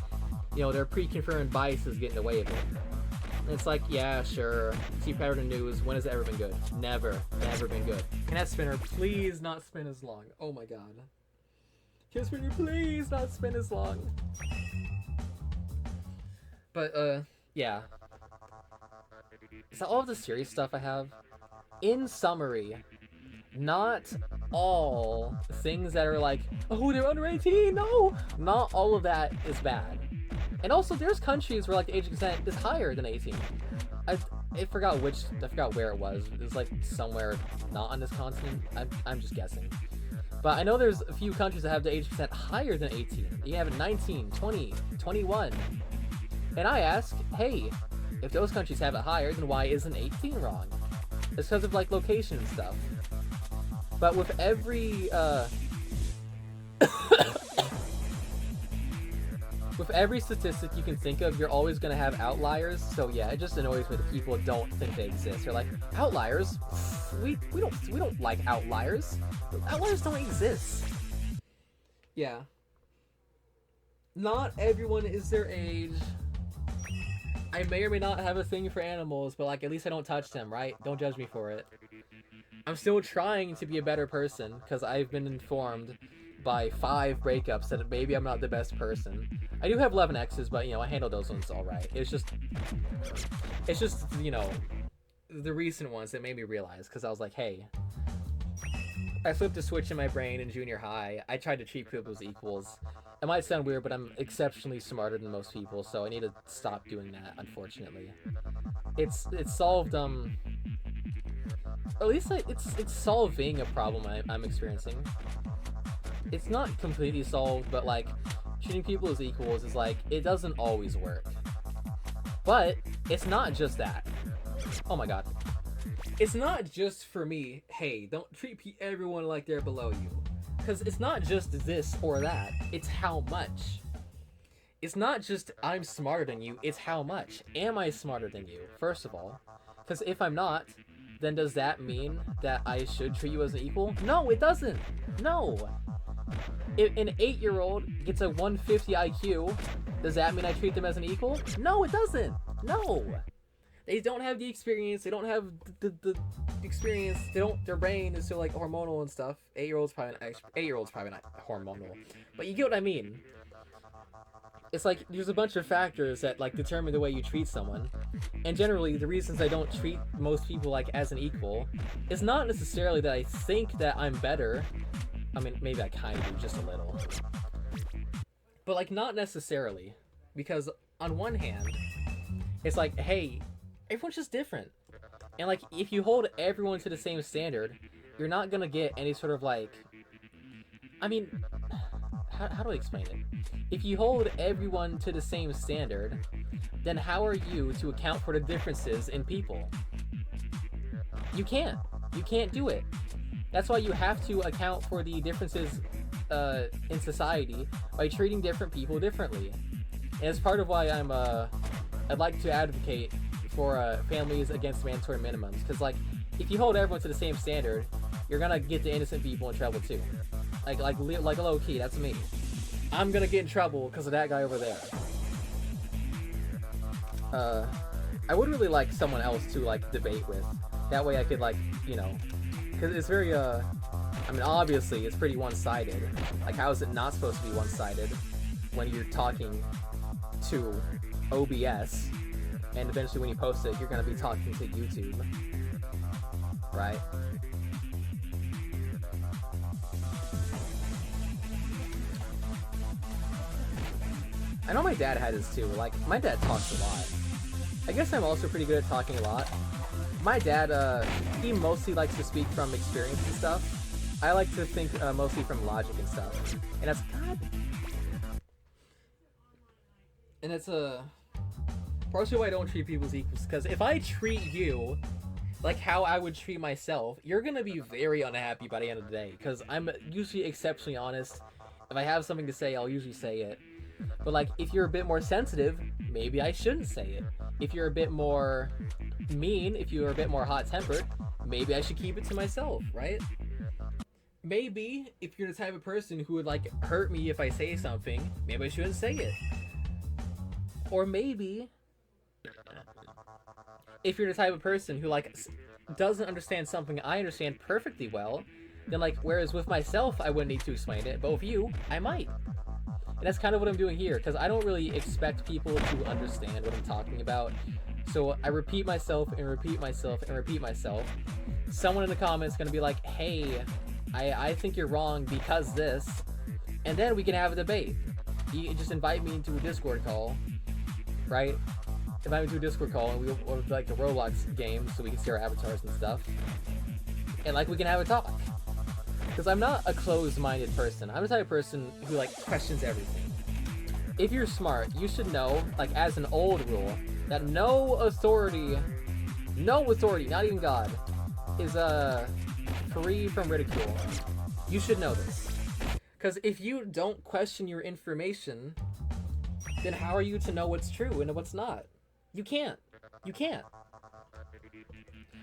pre-confirmed biases get in the way of it. And it's like, yeah, sure. See Predator News. When has it ever been good? Never been good. Can that spinner please not spin as long? Oh my god. Can spinner please not spin as long? But yeah. Is that all of the serious stuff I have? In summary, not all things that are like, oh, they're under 18, no! Not all of that is bad. And also, there's countries where like the age of consent is higher than 18. I forgot where it was. It was like somewhere not on this continent. I'm just guessing. But I know there's a few countries that have the age of consent higher than 18. You have it 19, 20, 21. And I ask, hey, if those countries have it higher, then why isn't 18 wrong? It's because of like location and stuff. But with every with every statistic you can think of, you're always gonna have outliers. So yeah, it just annoys me that people don't think they exist. They're like, outliers? We don't like outliers. Outliers don't exist. Yeah. Not everyone is their age. I may or may not have a thing for animals, but like at least I don't touch them, right? Don't judge me for it. I'm still trying to be a better person because I've been informed by 5 breakups that maybe I'm not the best person. I do have 11 exes, but you know, I handled those ones all right. It's just you know, the recent ones that made me realize, because I was like, hey, I flipped a switch in my brain in junior high. I tried to treat people as equals. It might sound weird, but I'm exceptionally smarter than most people, so I need to stop doing that, unfortunately. It's solved, at least it's solving a problem I'm experiencing. It's not completely solved, but like, treating people as equals is like, it doesn't always work. But it's not just that. Oh my god. It's not just for me, hey, don't treat everyone like they're below you. Because it's not just this or that, it's how much. It's not just I'm smarter than you, it's how much. Am I smarter than you, first of all? Because if I'm not, then does that mean that I should treat you as an equal? No, it doesn't. No. If an 8-year-old gets a 150 IQ, does that mean I treat them as an equal? No, it doesn't. No. They don't have the experience. They don't have the experience. Their brain is still like hormonal and stuff. 8-year-old's probably not hormonal, but you get what I mean. It's like there's a bunch of factors that like determine the way you treat someone, and generally the reasons I don't treat most people like as an equal is not necessarily that I think that I'm better. I mean, maybe I kind of do just a little, but like not necessarily, because on one hand, it's like, hey, everyone's just different, and like if you hold everyone to the same standard, you're not gonna get any sort of like, I mean, how do I explain it? If you hold everyone to the same standard, then how are you to account for the differences in people? You can't. You can't do it. That's why you have to account for the differences in society by treating different people differently. And it's part of why I'd like to advocate for families against mandatory minimums. Because like, if you hold everyone to the same standard, you're gonna get the innocent people in trouble too. Like low key, that's me. I'm gonna get in trouble because of that guy over there. I would really like someone else to like debate with. That way I could like, you know, because it's very I mean, obviously it's pretty one-sided. Like, how is it not supposed to be one-sided when you're talking to OBS and eventually when you post it, you're gonna be talking to YouTube, right? I know my dad had this too. Like, my dad talks a lot. I guess I'm also pretty good at talking a lot. My dad, he mostly likes to speak from experience and stuff. I like to think mostly from logic and stuff. And that's God. And it's partially why I don't treat people as equals. Because if I treat you like how I would treat myself, you're gonna be very unhappy by the end of the day. Because I'm usually exceptionally honest. If I have something to say, I'll usually say it. But like, if you're a bit more sensitive, maybe I shouldn't say it. If you're a bit more mean, if you're a bit more hot-tempered, maybe I should keep it to myself, right? Maybe if you're the type of person who would like hurt me if I say something, maybe I shouldn't say it. Or maybe if you're the type of person who like doesn't understand something I understand perfectly well, then like, whereas with myself I wouldn't need to explain it, but with you I might. And that's kind of what I'm doing here, because I don't really expect people to understand what I'm talking about. So I repeat myself and repeat myself and repeat myself. Someone in the comments is going to be like, hey, I think you're wrong because this. And then we can have a debate. You just invite me into a Discord call, right? Invite me to a Discord call and we'll like a Roblox game so we can see our avatars and stuff. And like, we can have a talk. Because I'm not a closed-minded person. I'm the type of person who, like, questions everything. If you're smart, you should know, like, as an old rule, that no authority, not even God, is, free from ridicule. You should know this. Because if you don't question your information, then how are you to know what's true and what's not? You can't. You can't.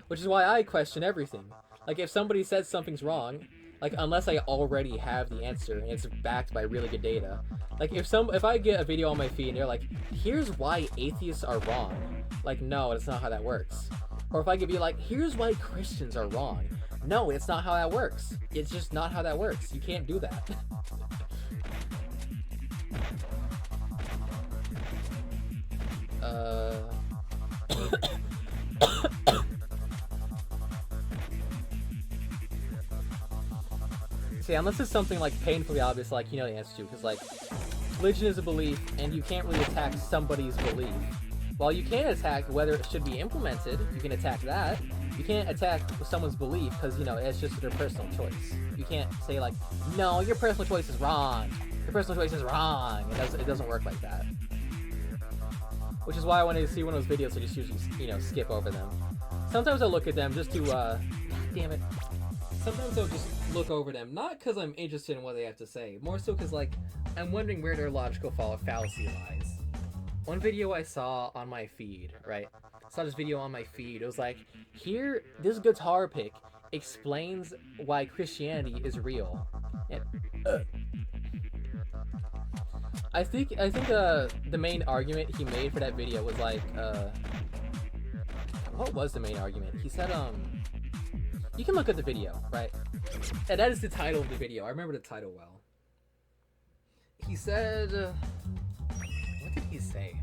Which is why I question everything. Like, if somebody says something's wrong, like, unless I already have the answer and it's backed by really good data. Like, if I get a video on my feed and they're like, here's why atheists are wrong. Like, no, that's not how that works. Or if I could be like, here's why Christians are wrong. No, it's not how that works. It's just not how that works. You can't do that. See, unless it's something like painfully obvious, like you know the answer to, because like religion is a belief, and you can't really attack somebody's belief. While you can attack whether it should be implemented, you can attack that. You can't attack someone's belief because, you know, it's just their personal choice. You can't say, like, no, your personal choice is wrong. Your personal choice is wrong. It doesn't work like that. Which is why when I see one of those videos, I just usually, you know, skip over them. Sometimes I look at them just to, God damn it. Sometimes I'll just look over them, not because I'm interested in what they have to say, more so because, like, I'm wondering where their logical fallacy lies. One video I saw on my feed, right? I saw this video on my feed. It was like, here, this guitar pick explains why Christianity is real. And, I think the main argument he made for that video was like, what was the main argument? He said, you can look at the video, right? And that is the title of the video. I remember the title well. He said, what did he say?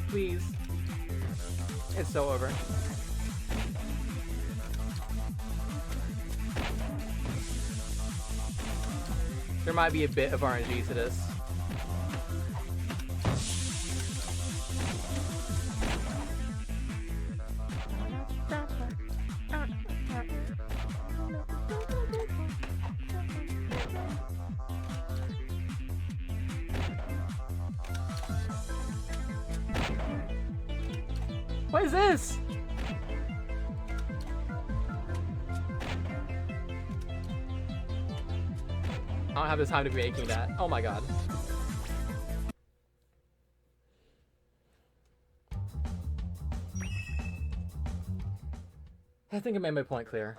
Please. It's so over. There might be a bit of RNG to this. What is this? I don't have the time to be making that. Oh my god. I think I made my point clear.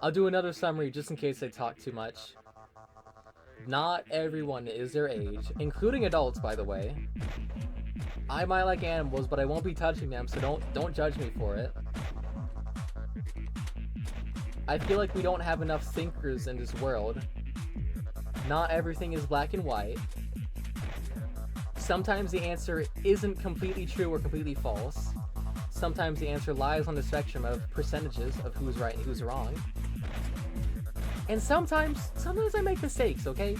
I'll do another summary just in case I talk too much. Not everyone is their age, including adults, by the way. I might like animals, but I won't be touching them, so don't judge me for it. I feel like we don't have enough thinkers in this world. Not everything is black and white. Sometimes the answer isn't completely true or completely false. Sometimes the answer lies on the spectrum of percentages of who's right and who's wrong. And sometimes I make mistakes, okay?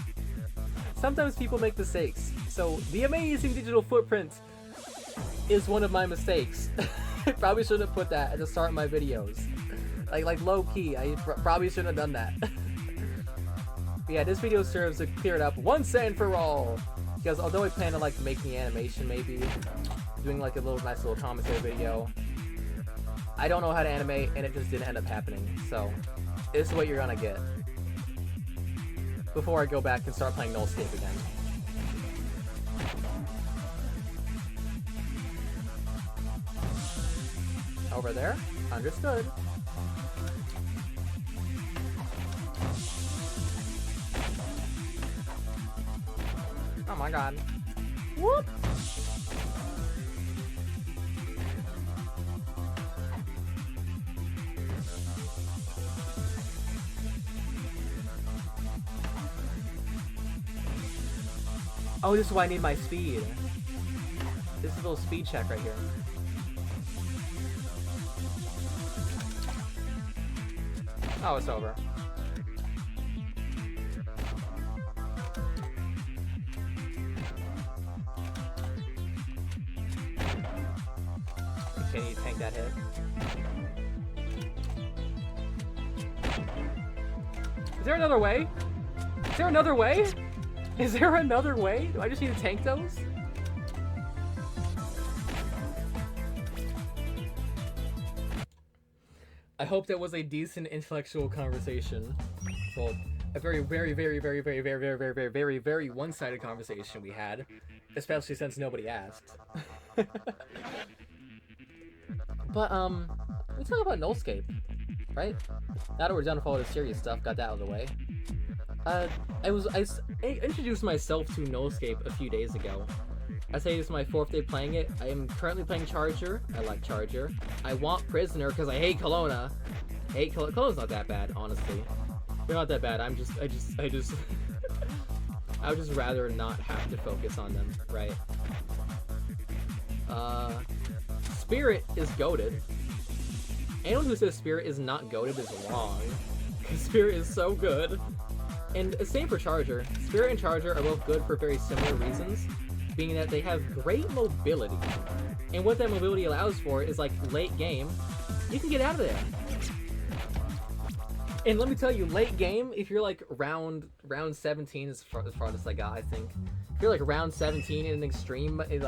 Sometimes people make mistakes. So the amazing digital footprint is one of my mistakes. I probably shouldn't have put that at the start of my videos. Like low key, I probably shouldn't have done that. But yeah, this video serves to clear it up once and for all. Because although I plan to like making animation, maybe doing like a nice little commentary video, I don't know how to animate, and it just didn't end up happening. So this is what you're gonna get before I go back and start playing Nullscape again. Over there? Understood. Oh my god. Whoop! Oh, this is why I need my speed. This is a little speed check right here. Oh, it's over. Can you tank that hit? Is there another way? Is there another way? Is there another way? Do I just need to tank those? I hope that was a decent intellectual conversation. Well, a very one-sided conversation we had, especially since nobody asked. But, let's talk about Nullscape, right? Now that we're done with all the serious stuff, got that out of the way. I introduced myself to Nullscape a few days ago. I say this is my 4th day playing it. I am currently playing Charger. I like Charger. I want Prisoner because I hate Kelowna. Kelowna's not that bad, honestly. They're not that bad. I would just rather not have to focus on them, right? Spirit is goated. Anyone who says Spirit is not goated is wrong. Because Spirit is so good. And same for Charger. Spirit and Charger are both good for very similar reasons, being that they have great mobility. And what that mobility allows for is, like, late game, you can get out of there. And let me tell you, late game, if you're like round 17 is as farthest I got, I think. If you're like round 17 in an extreme, then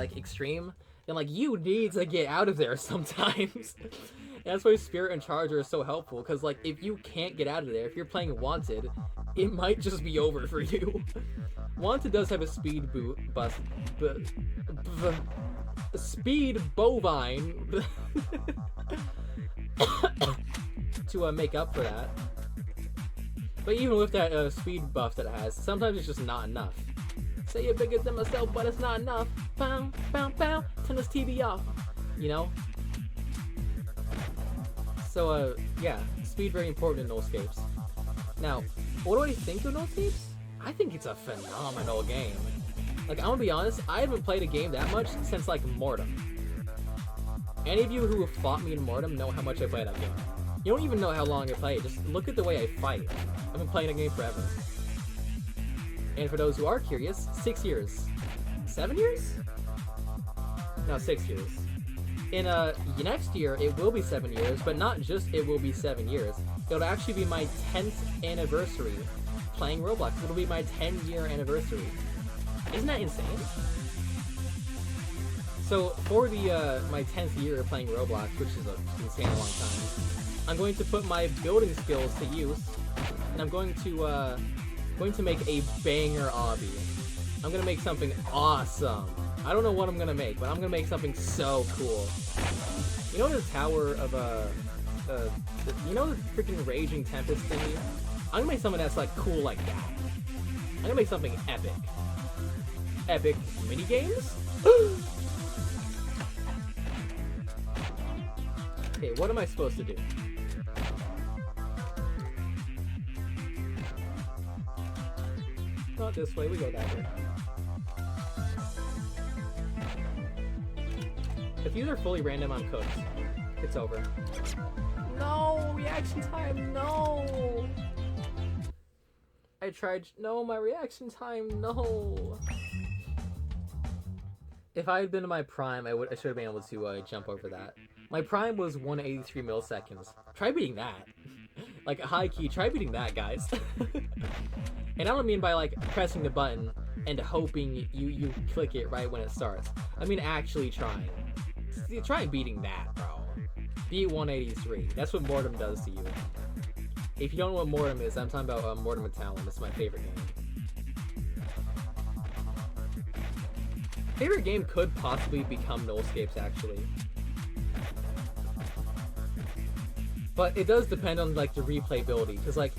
like you need to get out of there sometimes. And that's why Spirit and Charger are so helpful, because like if you can't get out of there, if you're playing Wanted, it might just be over for you. Wanted does have a speed speed bovine to make up for that. But even with that speed buff that it has, sometimes it's just not enough. Say you're bigger than myself, but it's not enough. Bow, bow, bow, turn this TV off. You know? So, yeah, speed very important in Nullscapes. Now, what do I think of Nullscapes? I think it's a phenomenal game. Like, I'm gonna be honest, I haven't played a game that much since, like, Mortem. Any of you who have fought me in Mortem know how much I play that game. You don't even know how long I play it, just look at the way I fight. I've been playing a game forever. And for those who are curious, 6 years. 7 years? No, 6 years. In next year, it will be 7 years, but not just it will be 7 years. It'll actually be my 10th anniversary playing Roblox. It'll be my 10-year anniversary. Isn't that insane? So, for the my 10th year of playing Roblox, which is an insane long time, I'm going to put my building skills to use, and I'm going to make a banger obby. I'm gonna make something awesome. I don't know what I'm gonna make, but I'm gonna make something so cool. You know the tower of you know the freaking Raging Tempest thingy? I'm gonna make something that's like cool like that. I'm gonna make something epic. Epic mini games? Okay, what am I supposed to do? Not this way, we go that way. If these are fully random, I'm cooked. It's over. No! Reaction time, no! I tried. No, my reaction time, no! If I had been in my prime, I should have been able to jump over that. My prime was 183 milliseconds. Try beating that. Like, high key, try beating that, guys. And I don't mean by, like, pressing the button and hoping you click it right when it starts. I mean actually trying. Try beating that, bro. Beat 183. That's what Mortem does to you. If you don't know what Mortem is, I'm talking about Mortem and Talon. It's my favorite game. Favorite game could possibly become Nullscapes, actually. But it does depend on, like, the replayability. Because, like,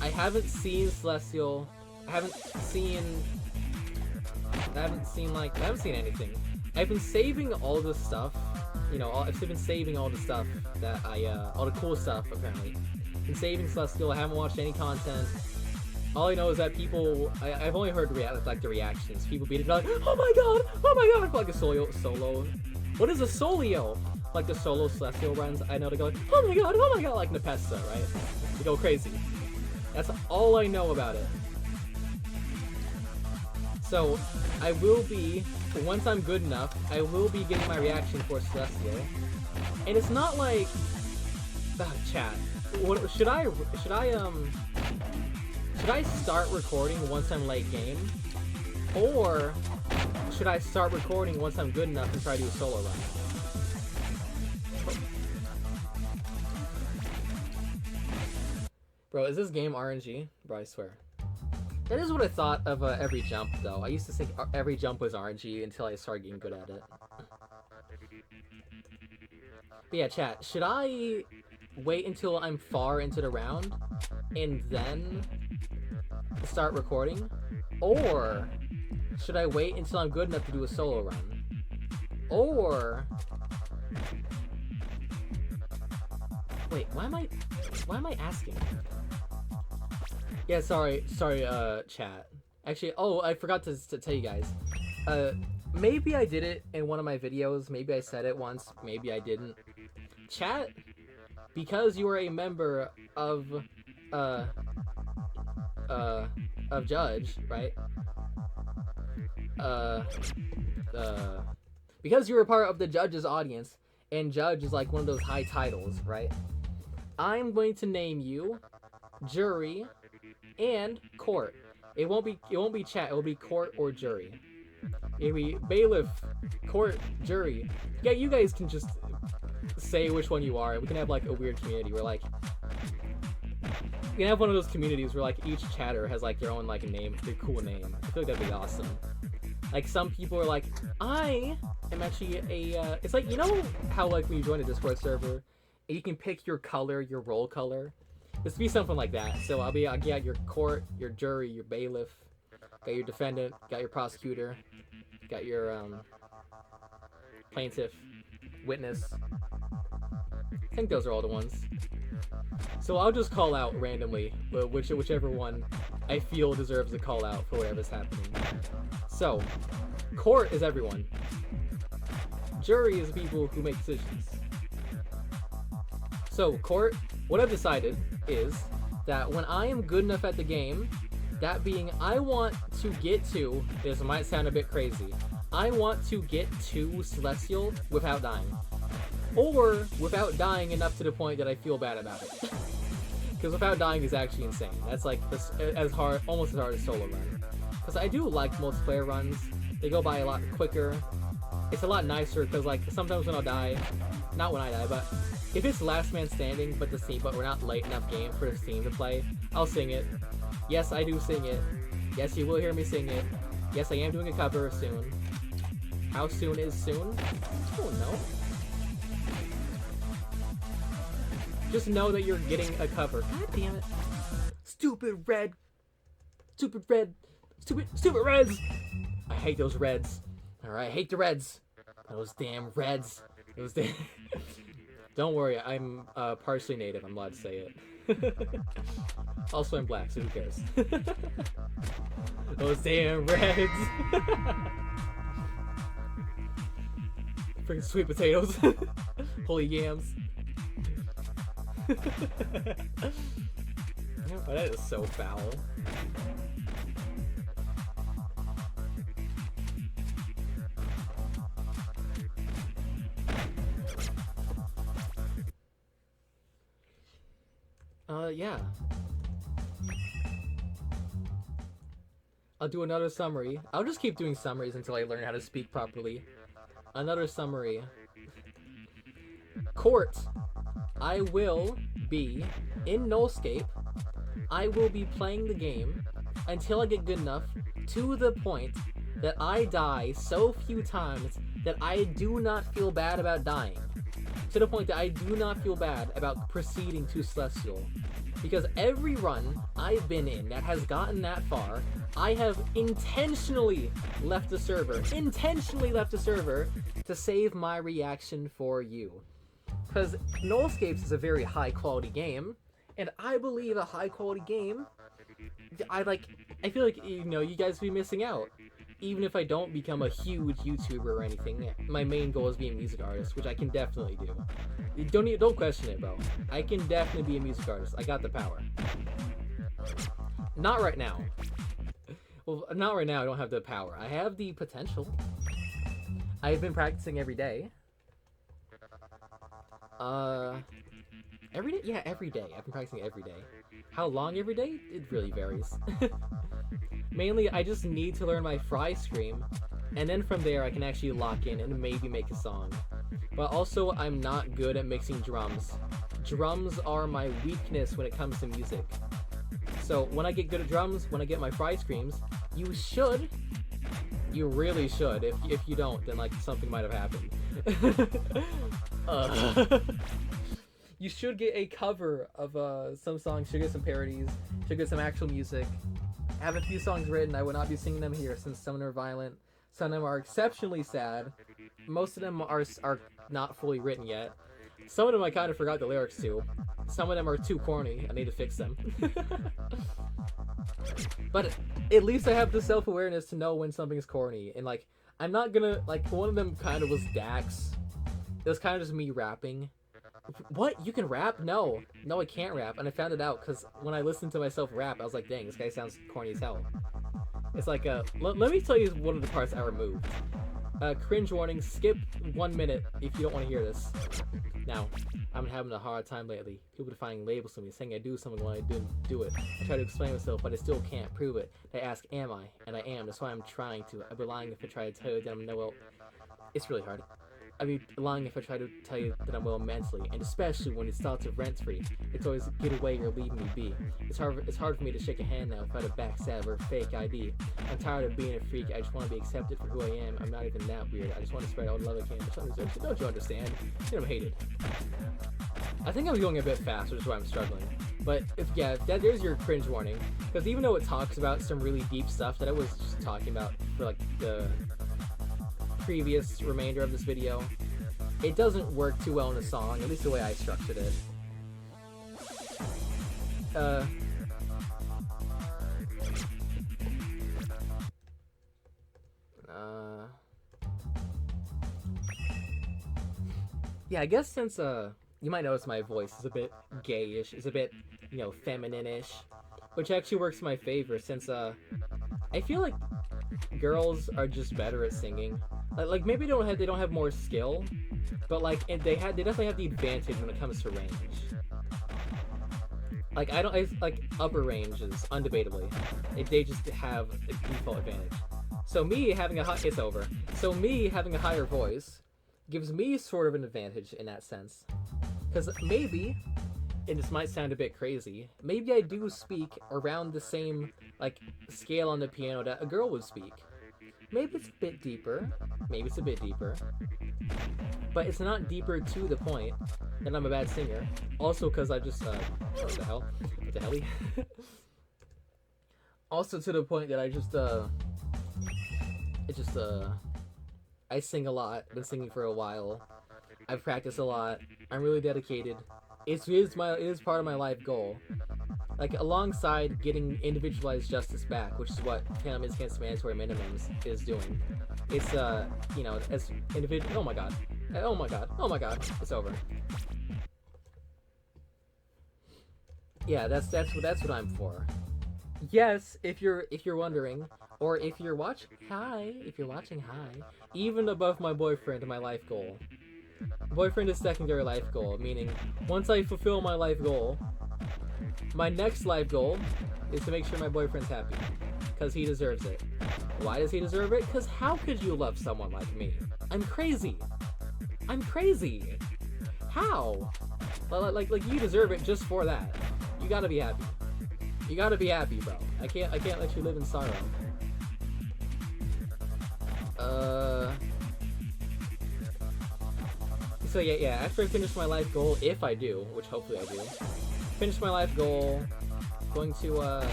I haven't seen Celestial. I haven't seen anything. I've been saving all the stuff. You know, I've been saving all the stuff that all the cool stuff, apparently. Been saving Celestial. I haven't watched any content. All I know is that people, I've only heard the reactions. People beat it like, oh my god, for like a solo. What is a solio? like the solo Celestial runs, I know to go like, oh my god, like Nepesta, right? To go crazy. That's all I know about it. So, I will be, once I'm good enough, I will be getting my reaction for Celestial. And it's not like, chat. What, should I start recording once I'm late game? Or should I start recording once I'm good enough and try to do a solo run? Bro, is this game RNG? Bro, I swear. That is what I thought of every jump, though. I used to think every jump was RNG until I started getting good at it. But yeah, chat, should I wait until I'm far into the round and then start recording? Or should I wait until I'm good enough to do a solo run? Or... Wait, why am I asking? Yeah, sorry, chat. Actually, oh, I forgot to tell you guys. Maybe I did it in one of my videos, maybe I said it once, maybe I didn't. Chat, because you are a member of Judge, right? Because you're a part of the Judge's audience, and Judge is like one of those high titles, right? I'm going to name you Jury and Court. It won't be chat, it will be Court or Jury. It'll be Bailiff, Court, Jury. Yeah, you guys can just say which one you are. We can have like a weird community where like we can have one of those communities where like each chatter has like their own like name, their cool name. I feel like that'd be awesome. Like some people are like, I am actually a it's like, you know how like when you join a Discord server and you can pick your color, your role color? This would be something like that. So I'll get your court, your jury, your bailiff, got your defendant, got your prosecutor, got your plaintiff, witness. I think those are all the ones. So I'll just call out randomly, whichever one I feel deserves a call out for whatever's happening. So, court is everyone. Jury is the people who make decisions. So, court, what I've decided is that when I am good enough at the game, that being I want to get to, this might sound a bit crazy, I want to get to Celestial without dying. Or without dying enough to the point that I feel bad about it. Because without dying is actually insane. That's like as hard, almost as hard as solo run. Because I do like multiplayer runs. They go by a lot quicker. It's a lot nicer because like sometimes when I'll die, not when I die, but if it's last man standing, but we're not late enough game for the team to play, I'll sing it. Yes, I do sing it. Yes, you will hear me sing it. Yes, I am doing a cover soon. How soon is soon? I don't know. Just know that you're getting a cover. God damn it. Stupid Reds. I hate those Reds. Alright, I hate the Reds. Those damn Reds. Don't worry, I'm partially native. I'm allowed to say it. Also, I'm black, so who cares? Those damn Reds. Freaking sweet potatoes. Holy yams. Oh, that is so foul. Yeah. I'll do another summary. I'll just keep doing summaries until I learn how to speak properly. Another summary. Court. I will be in Nullscape. I will be playing the game until I get good enough to the point that I die so few times that I do not feel bad about dying. To the point that I do not feel bad about proceeding to Celestial. Because every run I've been in that has gotten that far, I have intentionally left the server to save my reaction for you. Because Nullscapes is a very high quality game, and I believe a high quality game, I feel like, you know, you guys be missing out. even if I don't become a huge YouTuber or anything, my main goal is being a music artist, which I can definitely do. Don't question it, bro. I can definitely be a music artist. I got the power. Not right now. Well, not right now. I don't have the power. I have the potential. I've been practicing every day. Every day? Yeah, every day. I've been practicing every day. How long every day? It really varies. Mainly, I just need to learn my fry scream, and then from there I can actually lock in and maybe make a song. But also, I'm not good at mixing drums. Drums are my weakness when it comes to music. So when I get good at drums, when I get my fry screams, you really should. If you don't, then like something might have happened. You should get a cover of some songs, should get some parodies, should get some actual music. I have a few songs written. I would not be singing them here since some of them are violent. Some of them are exceptionally sad. Most of them are not fully written yet. Some of them I kind of forgot the lyrics to. Some of them are too corny. I need to fix them. But at least I have the self-awareness to know when something's corny. And like, I'm not gonna, like, one of them kind of was Dax. It was kind of just me rapping. What? You can rap? No, I can't rap. And I found it out because when I listened to myself rap, I was like, dang, this guy sounds corny as hell. It's like, let me tell you one of the parts I removed. Cringe warning, skip 1 minute if you don't want to hear this. Now, I'm having a hard time lately. People defining labels to me, saying I do something when I didn't do it. I try to explain myself, but I still can't prove it. They ask, am I? And I am. That's why I'm trying to. I'd be lying if I try to tell you that I'm no well. It's really hard. I'd be lying if I try to tell you that I'm well mentally, and especially when it's thoughts of rent-free. It's always get away or leave me be. It's hard for me to shake a hand now without a backstab or a fake ID. I'm tired of being a freak. I just want to be accepted for who I am. I'm not even that weird. I just want to spread all the love I can. Don't you understand? I'm hated. I think I'm going a bit fast, which is why I'm struggling. But there's your cringe warning. Because even though it talks about some really deep stuff that I was just talking about for like the previous remainder of this video, it doesn't work too well in a song, at least the way I structured it. Yeah, I guess since you might notice my voice is a bit gayish, it's a bit, feminine-ish, which actually works in my favor since I feel like girls are just better at singing. Like maybe they don't have more skill, but like they definitely have the advantage when it comes to range. Like like upper ranges, undebatably, they just have a default advantage. So me having a higher voice gives me sort of an advantage in that sense, because maybe, and this might sound a bit crazy, maybe I do speak around the same like scale on the piano that a girl would speak. Maybe it's a bit deeper, but it's not deeper to the point that I'm a bad singer. Also because I just, what the hell? Also to the point that I sing a lot, been singing for a while. I've practiced a lot, I'm really dedicated. It is part of my life goal. Like, alongside getting individualized justice back, which is what Penalties Against Mandatory Minimums is doing. It's, as individual. Oh my god, it's over. Yeah, that's what I'm for. Yes, if you're wondering, or if you're watching, hi. Even above my boyfriend, my life goal. Boyfriend is secondary life goal, meaning once I fulfill my life goal, my next life goal is to make sure my boyfriend's happy, because he deserves it. Why does he deserve it? Because how could you love someone like me? I'm crazy. How? Like you deserve it just for that. You gotta be happy. Bro. I can't let you live in sorrow. So yeah, after I finish my life goal, if I do, which hopefully I do, finish my life goal, going to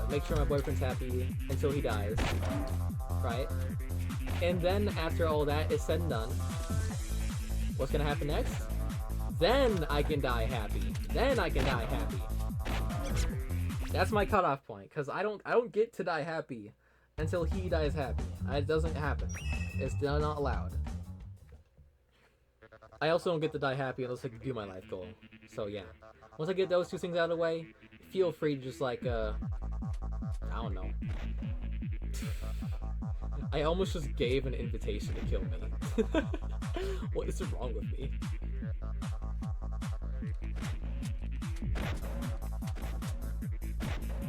make sure my boyfriend's happy until he dies, right? And then after all that is said and done, what's gonna happen next? Then I can die happy. That's my cutoff point, because I don't get to die happy until he dies happy. It doesn't happen. It's not allowed. I also don't get to die happy unless I can do my life goal. So yeah. Once I get those two things out of the way, feel free to just like, I don't know. I almost just gave an invitation to kill me. What is wrong with me?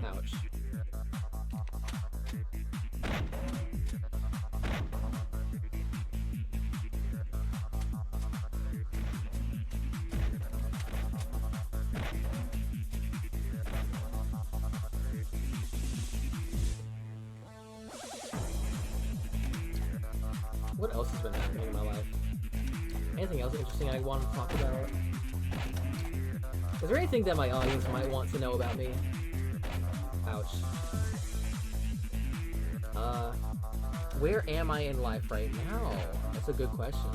Ouch. What else has been happening in my life? Anything else interesting I want to talk about? Is there anything that my audience might want to know about me? Ouch. Where am I in life right now? That's a good question.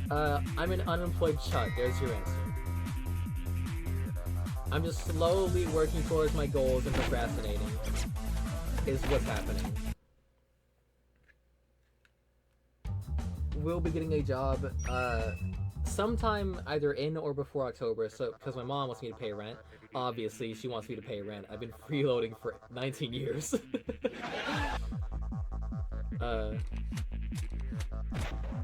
I'm an unemployed chud. There's your answer. I'm just slowly working towards my goals and procrastinating. Is what's happening. Will be getting a job sometime either in or before October, so because my mom wants me to pay rent. Obviously she wants me to pay rent. I've been freeloading for 19 years.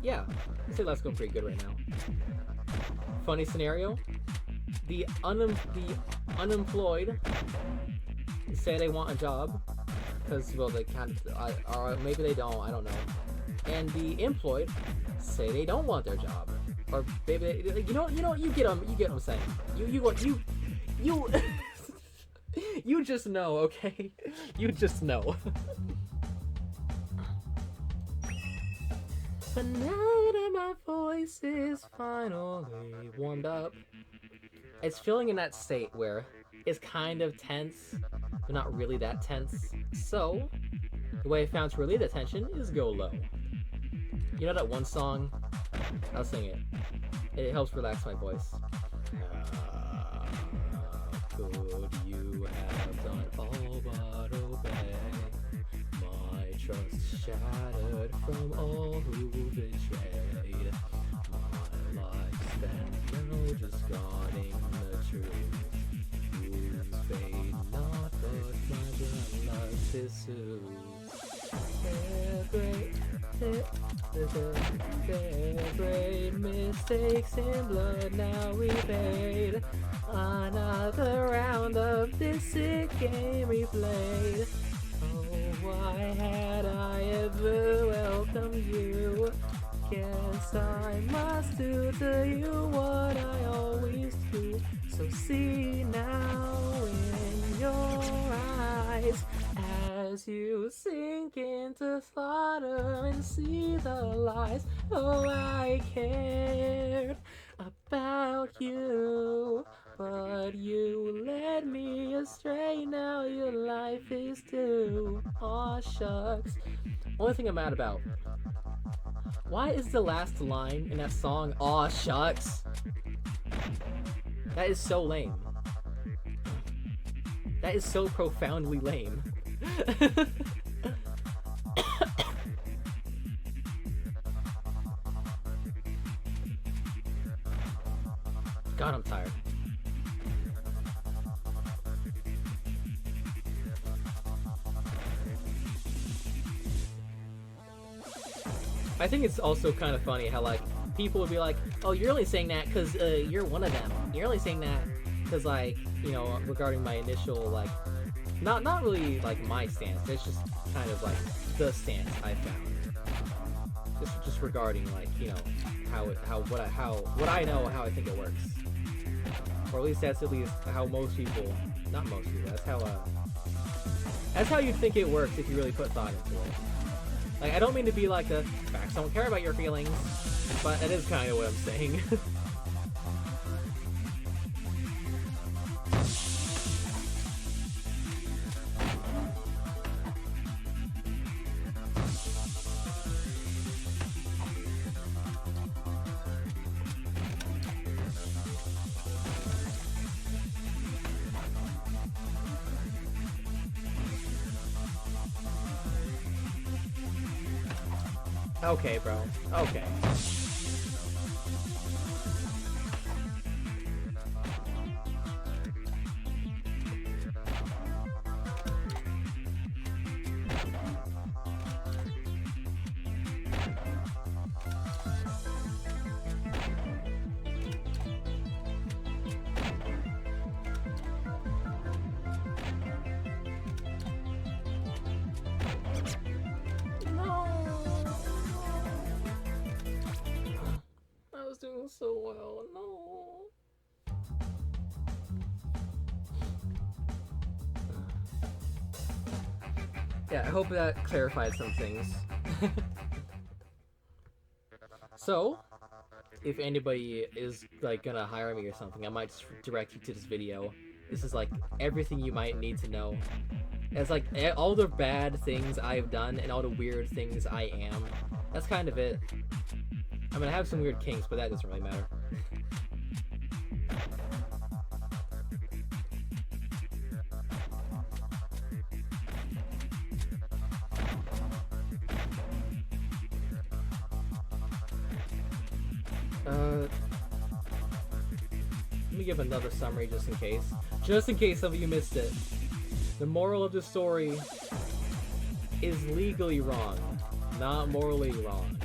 Yeah, I'd say that's going pretty good right now. Funny scenario, the unemployed say they want a job because, well, they can't, or maybe they don't, I don't know. And the employed say they don't want their job, or maybe they, you get them. You get what I'm saying. You you just know, okay? You just know. But now that my voice is finally warmed up, it's feeling in that state where it's kind of tense, but not really that tense. So the way I found to relieve that tension is go low. You know that one song? I'll sing it. It helps relax my voice. How could you have done all but obey? My trust shattered from all who betrayed. My life spent now just guarding the truth. Wounds fade not, but my blood pursues. Their great mistakes in blood now repayed. Another round of this sick game replayed. Oh, why had I ever welcomed you? Guess I must do to you what I always do. So see now in your eyes as you sink into slaughter and see the lies. Oh, I cared about you, but you led me astray. Now your life is due. Aw, shucks. Only thing I'm mad about, why is the last line in that song aw, shucks? That is so lame. That is so profoundly lame. God, I'm tired. I think it's also kind of funny how, like, people would be like, oh, you're only saying that because you're one of them. You're only saying that because, like, you know, regarding my initial, like, not really, like, my stance. It's just kind of, like, the stance I found. Just regarding, like, you know, what I know, how I think it works. Or at least that's at least how most people, not most people, that's how you'd think it works if you really put thought into it. Like, I don't mean to be like the facts don't care about your feelings, but that is kind of what I'm saying. Okay, bro. Okay. I was doing so well. No. Yeah, I hope that clarified some things. So, if anybody is like gonna hire me or something, I might just direct you to this video. This is like everything you might need to know. It's like all the bad things I've done and all the weird things I am. That's kind of it. I mean, I have some weird kinks, but that doesn't really matter. Let me give another summary just in case. Just in case some of you missed it. The moral of the story is legally wrong, not morally wrong.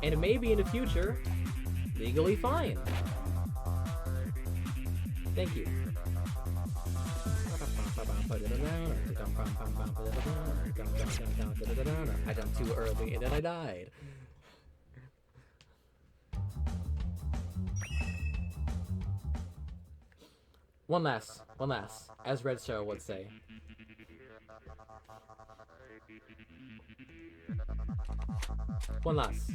And maybe in the future, legally fine. Thank you. I jumped too early and then I died. One last, as Red Show would say. One last.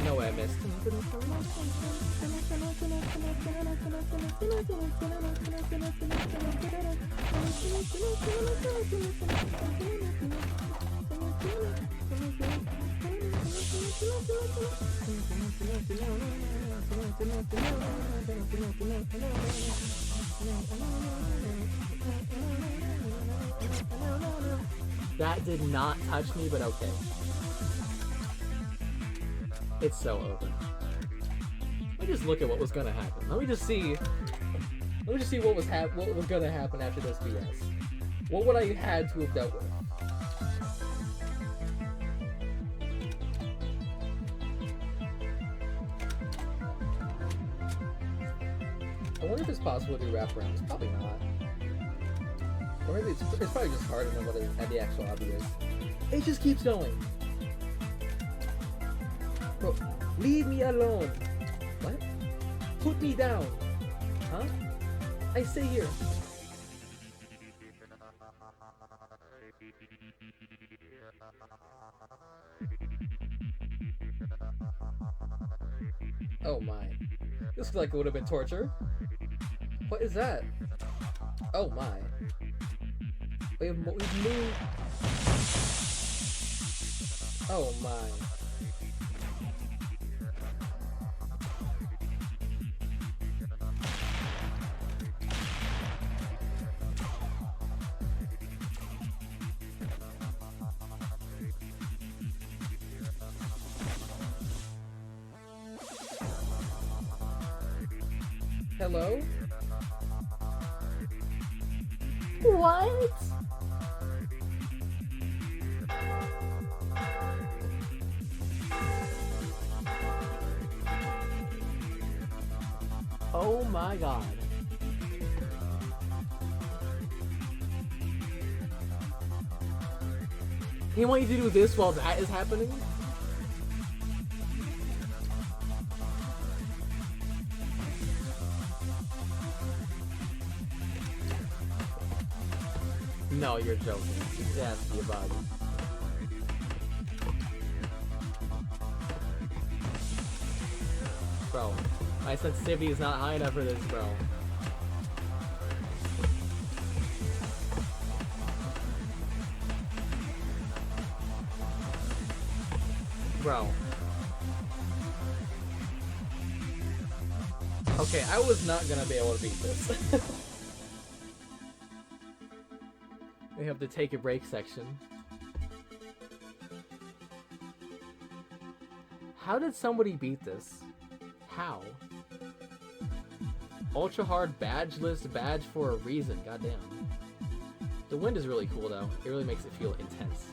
No way I missed. That did not touch me, but okay. It's so over. Let me just look at what was gonna happen. Let me just see what was gonna happen after this BS. What would I had to have dealt with? I wonder if it's possible to do wraparounds. Probably not. Or maybe it's probably just harder than what the actual hobby is. It just keeps going. Bro, leave me alone. What? Put me down. Huh? I stay here. Oh my. This looks like it would have been torture. What is that? Oh my. We've moved. Oh my. Hello? What? Oh my god. He want you to do this while that is happening? No, you're joking. It has to be a bug. Bro, my sensitivity is not high enough for this, bro. Bro. Okay, I was not gonna be able to beat this. We have the take a break section. How did somebody beat this? How? Ultra hard badge list badge for a reason, goddamn. The wind is really cool though. It really makes it feel intense.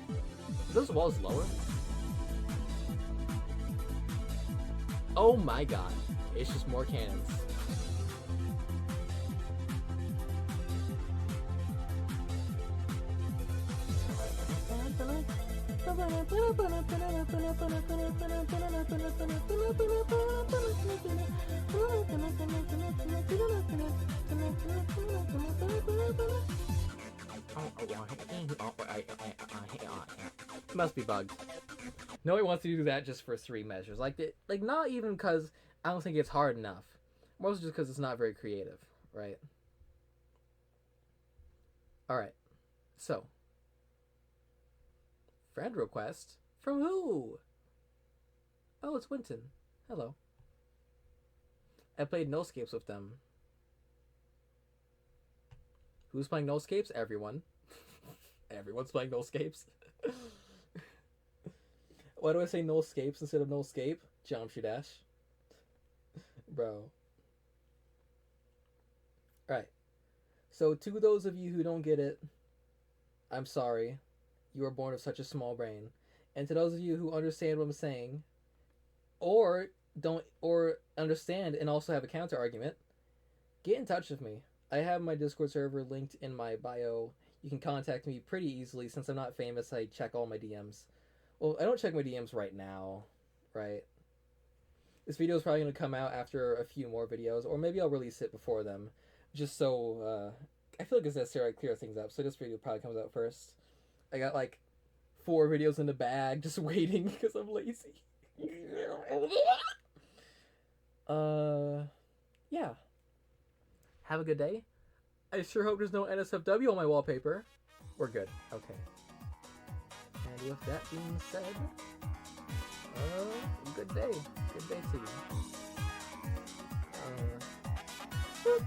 Are those walls lower? Oh my god. It's just more cannons. Must be bugged. No, he wants to do that just for 3 measures. Like not even because I don't think it's hard enough. Mostly just because it's not very creative, right? Alright. So. Friend request? From who? Oh, it's Winton. Hello. I played No Scapes with them. Who's playing No Scapes? Everyone. Everyone's playing No Scapes. Why do I say No Scapes instead of No Scape? Geometry Dash. Bro. Alright. So, to those of you who don't get it, I'm sorry. You were born with such a small brain. And to those of you who understand what I'm saying, or don't, or understand and also have a counter argument, get in touch with me. I have my Discord server linked in my bio. You can contact me pretty easily. Since I'm not famous, I check all my DMs. Well, I don't check my DMs right now, right? This video is probably going to come out after a few more videos, or maybe I'll release it before them, just so, I feel like it's necessary to clear things up, so this video probably comes out first. I got, like, 4 videos in the bag, just waiting, because I'm lazy. Yeah. Have a good day. I sure hope there's no NSFW on my wallpaper. We're good. Okay. And with that being said, good day. Good day to you.